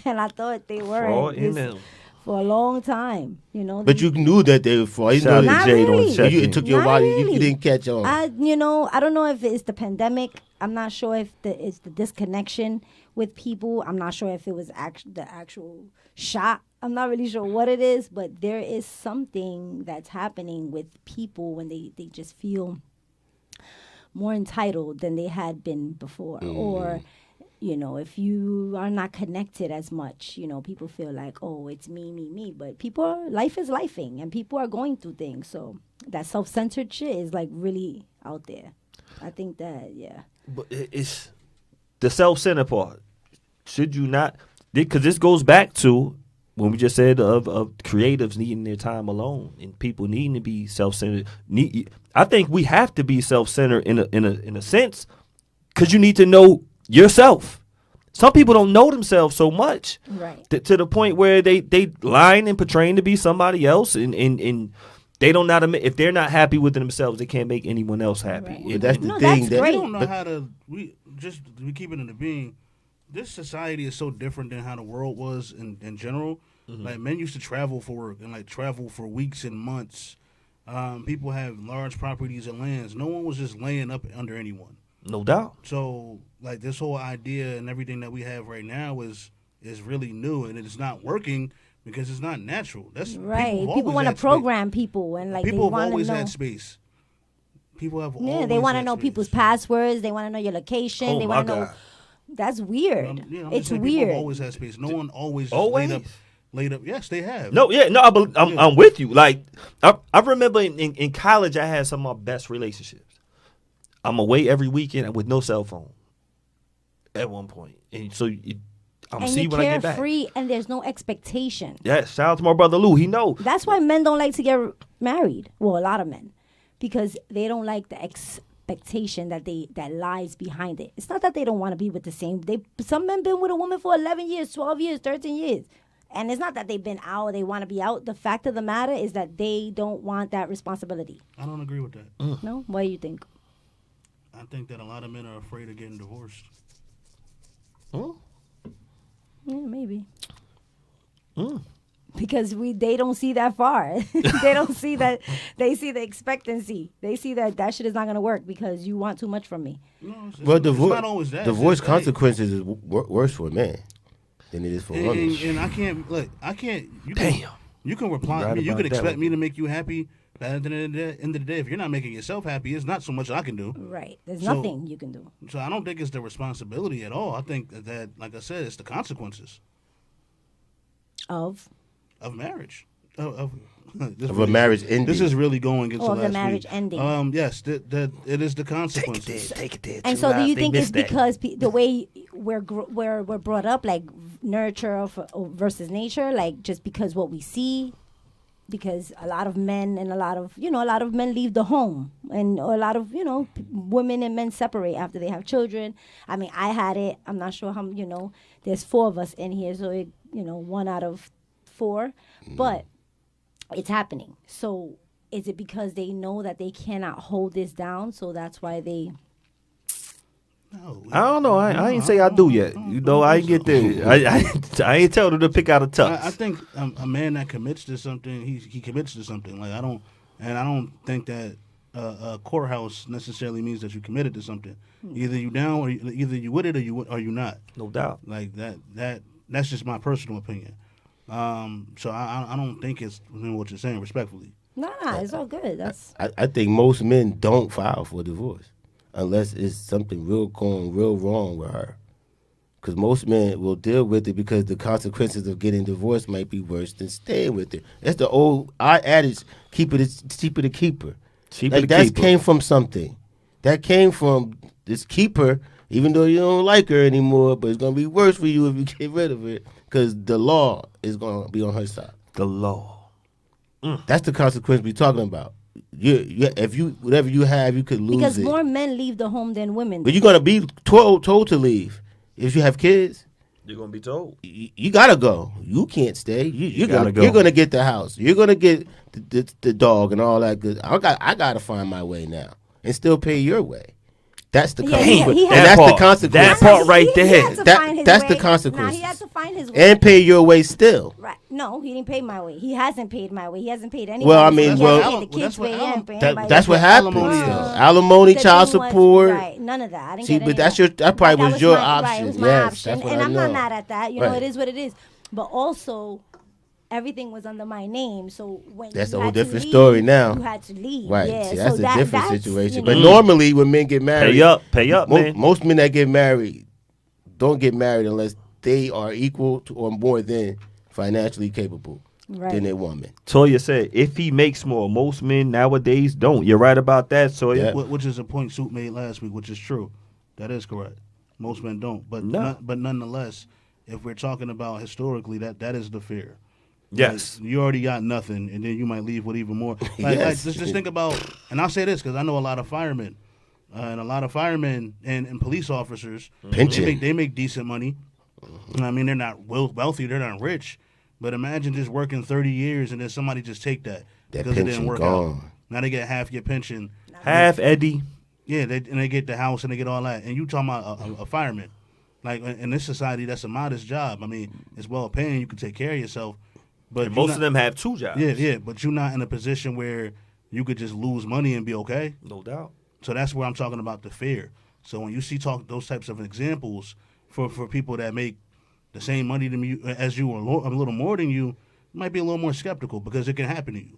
and I thought they Fraud weren't in this- them. for a long time. You know, But you knew that they were fraud. You Shout out know to Not Jade really. on check. it took you a Not while. really. You didn't catch on. I don't know if it's the pandemic. I'm not sure if it's the disconnection with people. I'm not sure if it was the actual shot. I'm not really sure what it is, but there is something that's happening with people when they just feel more entitled than they had been before. Or, if you are not connected as much, people feel like, oh, it's me. But life is lifing and people are going through things. So that self-centered shit is like really out there. I think that, yeah. But it's the self-centered part. Should you not? Because this goes back to when we just said of creatives needing their time alone and people needing to be self-centered. I think we have to be self-centered in a sense because you need to know yourself. Some people don't know themselves so much, Right. to the point where they lying and portraying to be somebody else, and they don't know how to if they're not happy with themselves, they can't make anyone else happy. Right. But that's the No, thing. that's that, great. We don't know but- how to. We keep it in the being. This society is so different than how the world was in general. Like men used to travel for work and like travel for weeks and months. People have large properties and lands. No one was just laying up under anyone. No doubt. So like this whole idea and everything that we have right now is really new and it's not working because it's not natural. That's Right. People People want to program people and like People they have want to always know. had space. People have Yeah, always they want to had know space. people's passwords. They want to know your location. Oh they my want to know. God. That's weird. I'm just It's saying people have weird. always had space. No one always just Always? laid up. Yes, they have. No, yeah, no, I'm with you. Like, I remember in college, I had some of my best relationships. I'm away every weekend with no cell phone at one point. And so I'm And see you're when I get back. carefree and there's no expectation. Yeah, shout out to my brother Lou. He know. That's why men don't like to get married. Well, a lot of men, because they don't like the expectation that lies behind it. It's not that they don't want to be with the same. Some men been with a woman for 11 years, 12 years, 13 years. And it's not that they've been out, they want to be out. The fact of the matter is that they don't want that responsibility. I don't agree with that. No? What do you think? I think that a lot of men are afraid of getting divorced. Yeah, maybe. Because they don't see that far. They don't see that. They see the expectancy. They see that shit is not going to work because you want too much from me. No, it's Well, it's not always that. divorce It's just, hey, consequences is worse for a man than it is for women. and I can't. You Damn. can, you can reply. Right You about can that expect one. me to make you happy. But at the end of the day, if you're not making yourself happy, it's not so much I can do. Right. There's So- nothing you can do. So I don't think it's the responsibility at all. I think that, like I said, it's the consequences Of marriage. This Of a marriage ending. This is really going into Or of the last marriage week. ending. Yes, that it is the consequences. Take it there. And so, do you think it's because the way we're brought up, like nurture versus nature, like just because what we see, because a lot of men and a lot of men leave the home, and a lot of women and men separate after they have children. I mean, I had it. I'm not sure how there's 4 of us in here, so 1 out of 4, but it's happening. So is it because they know that they cannot hold this down, so that's why they? No, I don't know. I ain't say I do yet. I ain't get there. I ain't tell them to pick out a tux. I think a man that commits to something, he commits to something. Like I don't think that a courthouse necessarily means that you committed to something. Either you down, or either you with it, or you not. No doubt. Like that's just my personal opinion. So I don't think it's what you're saying, respectfully. Nah, it's all good. That's I think most men don't file for divorce unless it's something going real wrong with her. Because most men will deal with it because the consequences of getting divorced might be worse than staying with it. That's the old adage, keep it cheaper to keep her. Cheaper Like to that keep her. came from something. That came from this keeper, even though you don't like her anymore, but it's going to be worse for you if you get rid of it because the law is going to be on her side. The law. That's the consequence we're talking about. If you whatever you have, you could lose because it. more men leave the home than women. But you're gonna be told to leave if you have kids. You're gonna be told. You gotta go. You can't stay. You're gotta gonna go. You're gonna get the house. You're gonna get the dog and all that good. I gotta find my way now and still pay your way. That's the consequence. he And had- that's the part- consequence. that part right He there. had to That- find his that's the way. consequences. Nah, he had to find his way. And pay your way still. Right. No, he didn't pay my way. He hasn't paid my way. He hasn't paid anything. Well, I mean, he well- hasn't paid the Well, kids' that's what way. alim- He hasn't paid That, anybody that's what else. happens. Alimony is. Alimony, The child thing was- support. Right, none of that. I didn't See, get but any that's of that. that probably But was your my, option. Right, it was my Yes, option, that's what and I I'm not know. mad at that. You know, Right. it is what it is. But also, everything was under my name, so when That's you a whole had to different leave, story now. You had to leave. Right. Yeah, See, that's so a different that's, situation. you But know, normally, when men get married, Pay up, man. most men that get married don't get married unless they are equal to or more than financially capable Right. than a woman. Toya said, if he makes more, most men nowadays don't. You're right about that, Toya. Yeah. Which is a point Soup made last week, which is true. That is correct. Most men don't, but No. but nonetheless, if we're talking about historically, that is the fear. Yes. Like, you already got nothing, and then you might leave with even more. Like, Yes. just think about, and I'll say this because I know a lot of firemen, and a lot of firemen and police officers. Pension. They make decent money. I mean, they're not wealthy, they're not rich, but imagine just working 30 years and then somebody just take that That because it didn't pension work out. gone. Now they get half your pension. Half Eddie. Yeah, they get the house and they get all that. And you talking about a fireman. Like, in this society, that's a modest job. I mean, it's well paying. You can take care of yourself. But And you're most not- of them have 2 jobs. Yeah, but you're not in a position where you could just lose money and be okay. No doubt. So that's where I'm talking about the fear. So when you see those types of examples for people that make the same money to me as you or a little more than you might be a little more skeptical because it can happen to you.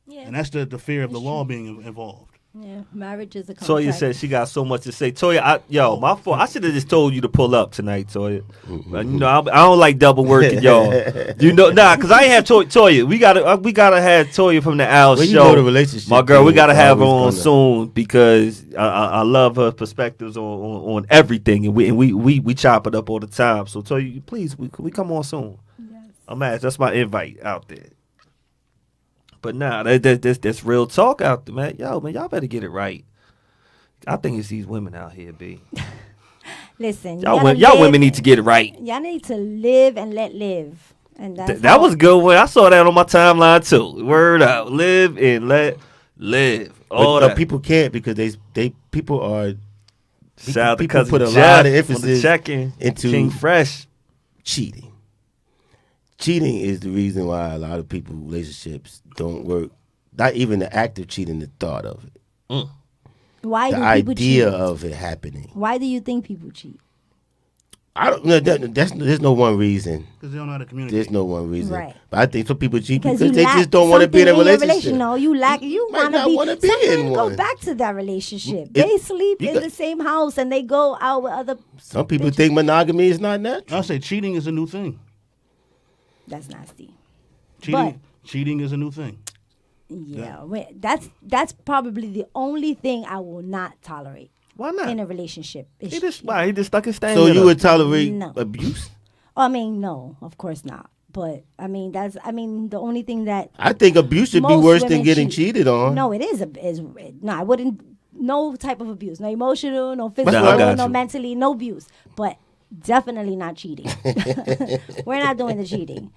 Yeah. And that's the fear of the law being involved. Yeah, marriage is a contract. Toya said she got so much to say. Toya, my fault. I should have just told you to pull up tonight, Toya. But, you know, I don't like double working, y'all. You know, because I ain't have Toya. We gotta have Toya from the Owl Well, show. you know the relationship My girl, we thing gotta is have her always on gonna- soon because I love her perspectives on everything, and we chop it up all the time. So Toya, please, we come on soon. Yes. I'm asked. That's my invite out there. But nah, that's real talk out there, man. Yo, man, y'all better get it right. I think it's these women out here, B. Listen, Y'all live- women need to get it right. Y'all need to live and let live, and that's That was a good one. I saw that on my timeline too. Word out, live and let live. All But that. people can't because people are Shout out to people cousin put a Jeff lot of on the emphasis check-in into King Fresh. cheating. Cheating is the reason why a lot of people relationships don't work. Not even the act of cheating, the thought of it, why the do people idea cheat? of it happening. Why do you think people cheat? I don't. No, there's no one reason. Because they don't know how to communicate. There's no one reason. Right. But I think some people cheat because you they lack just don't want to be in a something your relationship. No, you lack. You might want not to be. wanna be Some in men go one. back to that relationship. It- They sleep you in got- the same house and they go out with other. Some people think monogamy is not natural. I'll say cheating is a new thing. That's nasty. Cheating is a new thing. Yeah, that's probably the only thing I will not tolerate Why not? in a relationship. is He just cheating. he just stuck his thing. So in you her. would tolerate No. abuse? I mean, no, of course not. But I mean, the only thing that I think abuse should be most worse than women getting cheat. cheated on. No, it is no. I wouldn't. No type of abuse. No emotional. No I physical. got No you. mentally. No abuse. But definitely not cheating. We're not doing the cheating.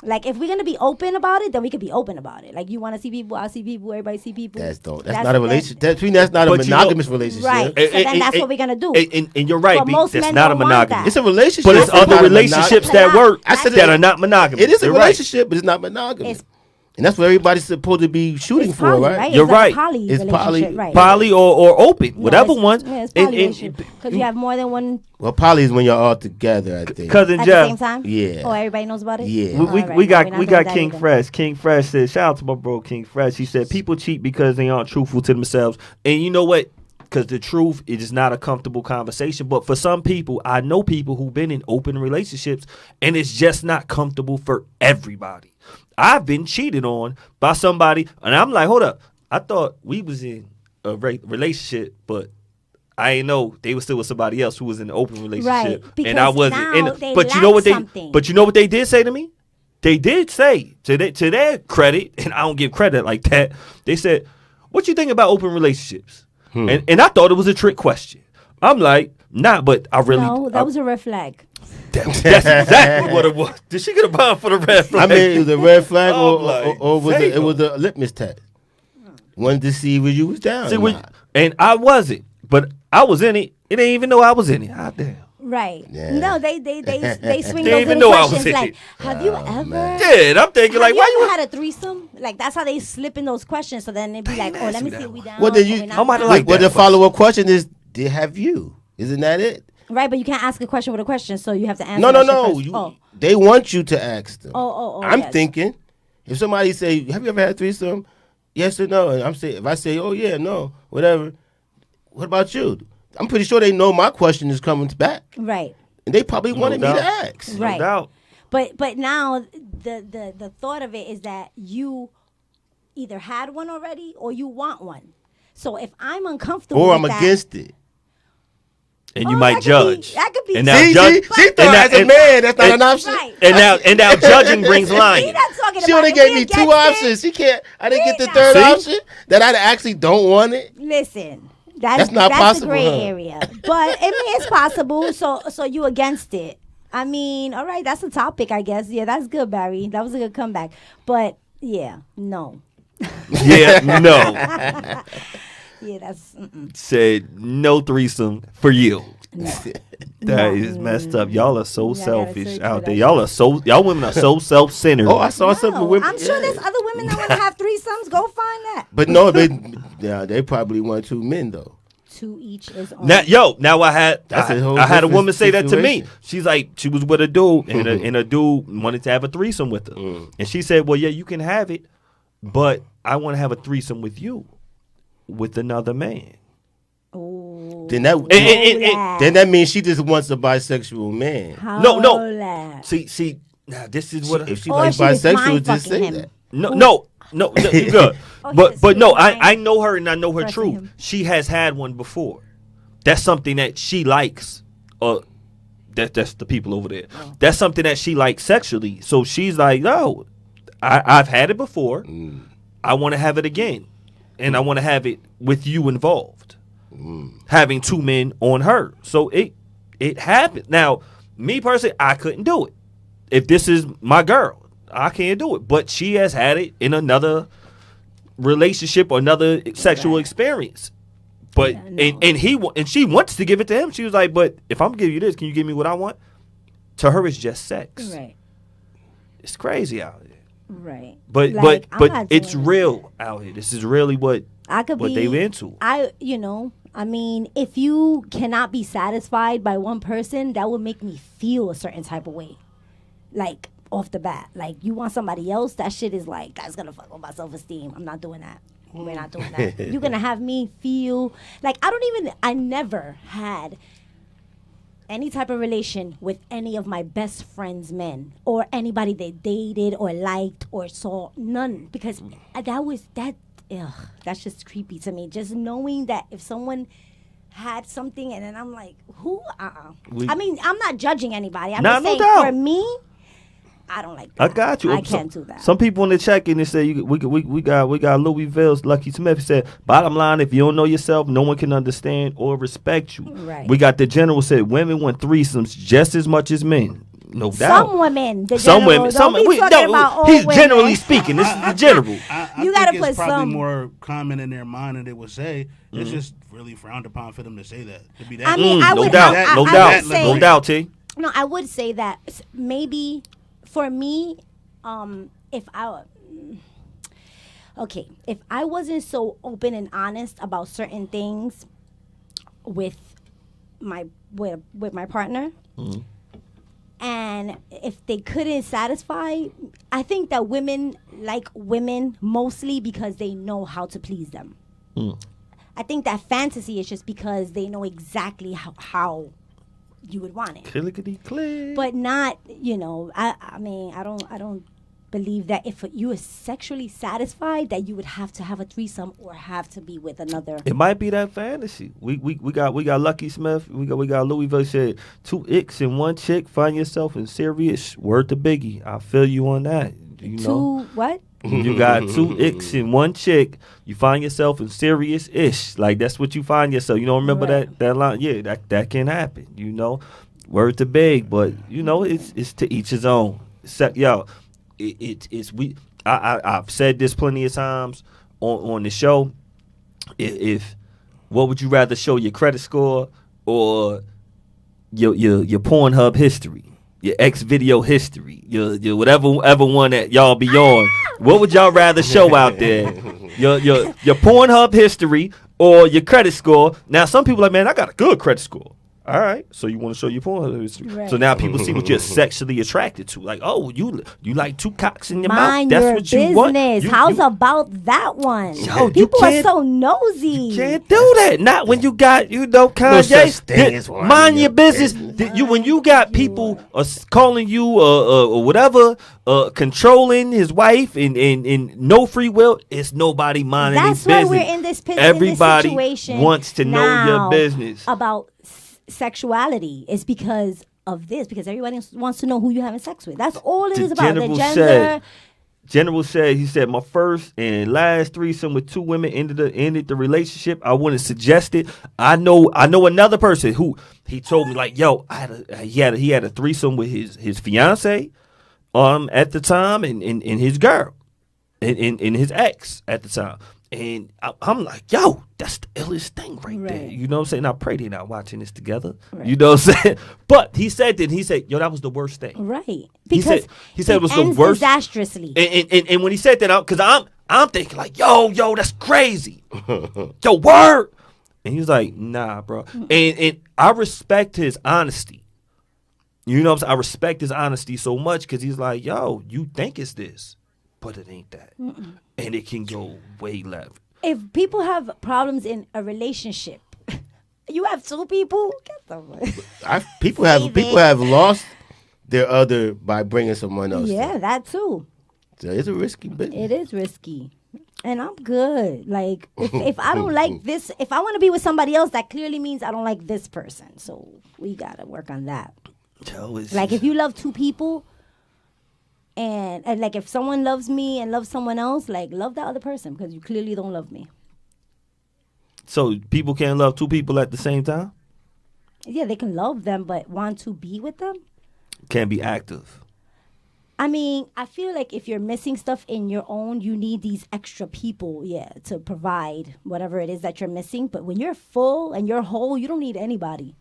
Like if we're gonna be open about it, then we could be open about it. Like you want to see people, I'll see people. Everybody see people. That's not a relationship. That's not a But you know- monogamous relationship. Right. So then that's what we're gonna do. And you're right, But B. most That's men not a don't want monogamy. that. It's a relationship. But it's not other a relationships monog- that work I said that are not monogamous. It is a You're right. relationship, but it's not monogamous. It's- And that's what everybody's supposed to be shooting It's for, poly, right? right? You're It's like right. a poly It's poly- relationship, right? Poly or open, No, whatever it's- one. Yeah, it's And- poly and- because you have more than one Well, poly is when you're all together, I think. Cousin at Jeff. the same time. Yeah. Oh, everybody knows about it. Yeah. We, All we, right, we no, got we're not we doing got that King either. Fresh. King Fresh said, shout out to my bro King Fresh. He said people cheat because they aren't truthful to themselves. And you know what? Because the truth it is not a comfortable conversation. But for some people, I know people who've been in open relationships, and it's just not comfortable for everybody. I've been cheated on by somebody, and I'm like, hold up. I thought we was in a relationship, but I ain't know they were still with somebody else who was in an open relationship, Right, and I because wasn't. now in it. they But you know lack what something. But you know what they did say to me? They did say to their credit, and I don't give credit like that. They said, "What you think about open relationships?" And I thought it was a trick question. I'm like, Nah, but I really. No, that was a red flag. That's exactly what it was. Did she get a bond for the red flag? I mean, it was a red flag Oh, or was like, it was a litmus test. Wanted to see where you was down. See, or not. and I wasn't, but I was in it. It didn't even know I was in it. Ah, damn. Right. Yeah. No, they swing They those even little know I was questions in like, it. have you ever? man. Yeah, and I'm thinking Have like, you why ever you? had a threesome? Like that's how they slip in those questions. So then it'd be like, oh, ask let me me see that if we one. down. Well, then or you- we not I might have down. liked Well, that the follow up question is, did have you? Isn't that it? Right, but you can't ask a question with a question, so you have to answer. No. that shit first. You, They want you to ask them. I'm yes. thinking, if somebody say, "Have you ever had a threesome?" Yes or no, and I'm saying, if I say, "Oh yeah, no, whatever," what about you? I'm pretty sure they know my question is coming back, Right. and they probably wanted me doubt. to ask. Right. No doubt. But now the thought of it is that you either had one already or you want one. So if I'm uncomfortable Or with I'm that, against it. And you Oh, might that could be- judge. that could be- And now See, judge. she and thought now- as a and- man, that's not and- an option. Right. And now judging brings He lying. not talking She about only if gave we me two against it. options. She can't. I didn't get the See? third See? option that I actually don't want it. Listen, That's not that's possible, a gray huh? area, but I mean it's possible. So you against it? I mean, all right, that's a topic, I guess. Yeah, that's good, Barry. That was a good comeback. But yeah, no. Yeah, no. Yeah, that's Said no threesome for you. no. That is messed up. Y'all are so Yeah, I gotta selfish search out for there. that Y'all women are so self-centered. Oh, I saw some No, women. I'm sure yeah. there's other women that want to have threesomes. Go find that. But no, they probably want two men though. To each his own. Now I had That's a whole I had a different woman say that to me. situation. She's like, she was with a dude, and a dude wanted to have a threesome with her, and she said, "Well, yeah, you can have it, but I want to have a threesome with you, with another man." Ooh. Then that and- then that means she just wants a bisexual man. No. Hola. See, now this is what If she Or like she was bisexual, just mind-fucking say him. that. no, you good. Oh, but yes, but she no, was mind I know her and I know her pressing truth. him. She has had one before. That's something that she likes. That's the people over there. Oh. That's something that she likes sexually. So she's like, no, I've had it before. I want to have it again, and I want to have it with you involved. Having two men on her, so it happened. Now, me personally, I couldn't do it. If this is my girl, I can't do it. But she has had it in another relationship or another sexual experience. But Yeah, no. and she wants to give it to him. She was like, "But if I'm giving you this, can you give me what I want?" To her, it's just sex. Right. It's crazy out here. Right. But Like, I'm but not it's doing real out here. This is really what I could what be they into. I mean, if you cannot be satisfied by one person, that would make me feel a certain type of way. Like off the bat. Like you want somebody else, that shit is like, that's gonna fuck with my self-esteem. I'm not doing that. We're not doing that. You're gonna have me feel like I never had any type of relation with any of my best friends' men or anybody they dated or liked or saw. None. Because that's just creepy to me. Just knowing that if someone had something and then I'm like, who? I mean, I'm not judging anybody. I'm Nah, just no saying doubt. for me, I don't like that. I got you. I can't do that. Some people in the check-in they say we got Louisville's Lucky Smith. He said, bottom line, if you don't know yourself, no one can understand or respect you. Right. We got the general said women want threesomes just as much as men. No doubt. Some women, the Some general, women. don't be talking about all he's women. generally speaking. This is the general. I You gotta think put it's probably some- more common in their mind than they would say. Mm-hmm. It's just really frowned upon for them to say that. To be that. I mean, I no would- doubt. I- No I doubt. would say- No doubt, T. No, I would say that maybe for me, if I wasn't so open and honest about certain things with my partner, and if they couldn't satisfy, I think that women like women mostly because they know how to please them. I think that fantasy is just because they know exactly how you would want it. Clickety-click. But not, I mean, I don't believe that if you are sexually satisfied that you would have to have a threesome or have to be with another. It might be that fantasy. We got Lucky Smith. We got Louisville said 2 icks and 1 chick. Find yourself in serious. Word to Biggie. I feel you on that. You know. Two what? When you got two icks and one chick, you find yourself in serious ish. Like that's what you find yourself. You don't remember that line? Yeah, that can happen. You know, word to beg, but you know it's to each his own. I've said this plenty of times on the show. If what would you rather show, your credit score or your Pornhub history, your X video history, your whatever one that y'all be on? What would y'all rather show out there? Your Pornhub history or your credit score? Now some people are like, man, I got a good credit score. All right, so you want to show your Pornhub history. Right. So now people see what you're sexually attracted to. Like, oh, you like two cocks in your mouth. That's what you want. How's about that one? Yo, people are so nosy. You can't do that. Not when you got, Kanye. Mind your business. When you got people calling you or whatever, controlling his wife and no free will, it's nobody minding their business. That's why we're in this Everybody situation wants to know your business. About sexuality is because of this, because everybody wants to know who you're having sex with. That's all it is about. The gender. General said, he said, my first and last threesome with two women ended the relationship. I wouldn't suggest it. I know another person who he told me like, yo, he had a threesome with his fiance at the time and his girl and his ex at the time. And I'm like, yo, that's the illest thing right there. You know what I'm saying? I pray they're not watching this together. Right. You know what I'm saying? But he said, yo, that was the worst thing. Right. Because he said it was the worst. Disastrously. And when he said that, because I'm thinking like, yo, that's crazy. Yo, word. And he was like, nah, bro. And I respect his honesty. You know what I'm saying? I respect his honesty so much because he's like, yo, you think it's this, but it ain't that. And it can go way left. If people have problems in a relationship, you have two people. Get them. People have lost their other by bringing someone else. Yeah, that too. So it's a risky business. It is risky, and I'm good. Like if I don't like this, if I want to be with somebody else, that clearly means I don't like this person. So we gotta work on that. Like if you love two people. And like if someone loves me and loves someone else, like love that other person because you clearly don't love me. So people can't love two people at the same time? Yeah, they can love them, but want to be with them? Can't be active. I mean, I feel like if you're missing stuff in your own, you need these extra people, to provide whatever it is that you're missing. But when you're full and you're whole, you don't need anybody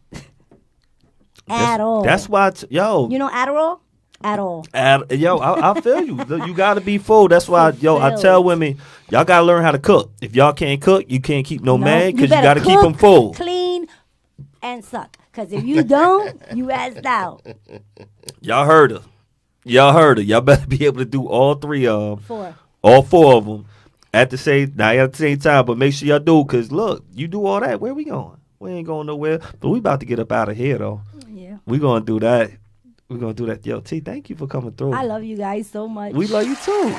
at all. That's why, You know Adderall? At all. I feel you. You got to be full. That's why, I tell women, y'all got to learn how to cook. If y'all can't cook, you can't keep no man because you got to keep them full. Clean, and suck. Because if you don't, you asked out. Y'all heard her. Y'all better be able to do all three of them. All four of them at the same time. But make sure y'all do, because look, you do all that. Where we going? We ain't going nowhere. But we about to get up out of here, though. Yeah. We going to do that. We're going to do that. Yo, T, thank you for coming through. I love you guys so much. We love you, too.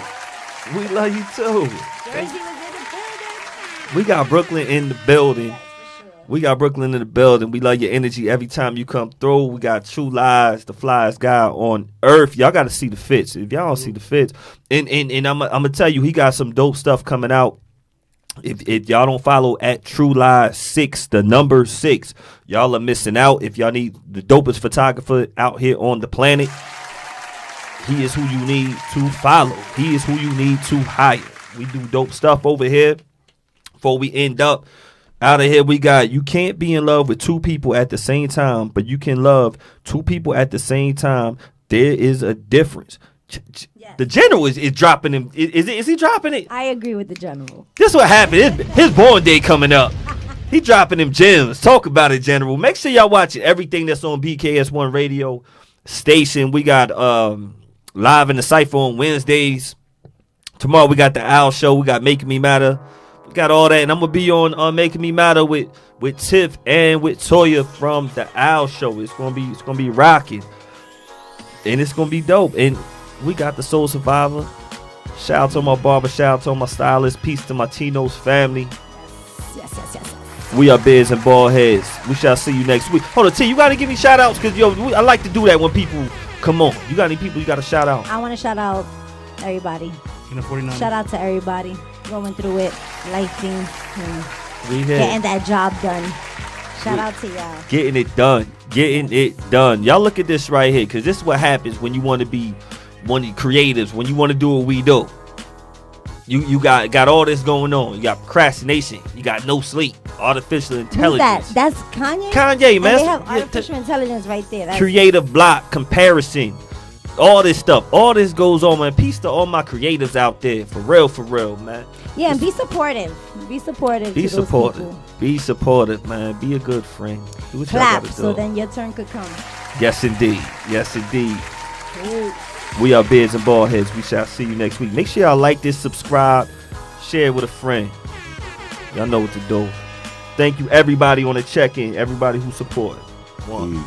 We love you, too. Jersey was in the building. We got Brooklyn in the building. Yes, for sure. We got Brooklyn in the building. We love your energy every time you come through. We got True Lies, the flyest guy on earth. Y'all got to see the fits. If y'all don't see the fits. And I'm going to tell you, he got some dope stuff coming out. If y'all don't follow at True Lies 6, the number 6, y'all are missing out. If y'all need the dopest photographer out here on the planet, he is who you need to follow. He is who you need to hire. We do dope stuff over here. Before we end up out of here, we got, you can't be in love with two people at the same time, but you can love two people at the same time. There is a difference. Yes. The general is dropping him. Is he dropping it? I agree with the general. This is what happened. His born day coming up. He dropping them gems. Talk about it, general. Make sure y'all watching everything that's on BKS1 radio station. We got Live in the Cypher on Wednesdays. Tomorrow we got the Owl Show. We got Making Me Matter. We got all that. And I'm going to be on Making Me Matter with Tiff and with Toya from the Owl Show. It's going to be rocking. And it's going to be dope. And we got the Soul Survivor. Shout out to my barber. Shout out to my stylist. Peace to my Tino's family. Yes. We are Beards N Baldheads. We shall see you next week. Hold on, T. You got to give me shout outs because, I like to do that when people come on. You got any people you got to shout out? I want to shout out everybody. Working at 49. Shout out to everybody going through it, life things, and We here. getting that job done. Shout out to y'all. Getting it done. Getting it done. Y'all look at this right here, because this is what happens when you want to be one of the creatives, when you want to do what we do. You got all this going on. You got procrastination. You got no sleep. Artificial Who's intelligence. that? That's Kanye? Kanye, man. And they have Yeah, artificial intelligence right there. That's creative block, comparison, all this stuff. All this goes on, man. Peace to all my creatives out there. For real, man. Yeah, and be supportive. Be supportive. Be to those supportive. people. Be supportive, man. Be a good friend. Do what y'all Clap gotta so do. then your turn could come. Yes, indeed. Yes, indeed. Ooh. We are Beards and Baldheads. We shall see you next week. Make sure y'all like this, subscribe, share it with a friend. Y'all know what to do. Thank you, everybody on the check-in. Everybody who supported. One.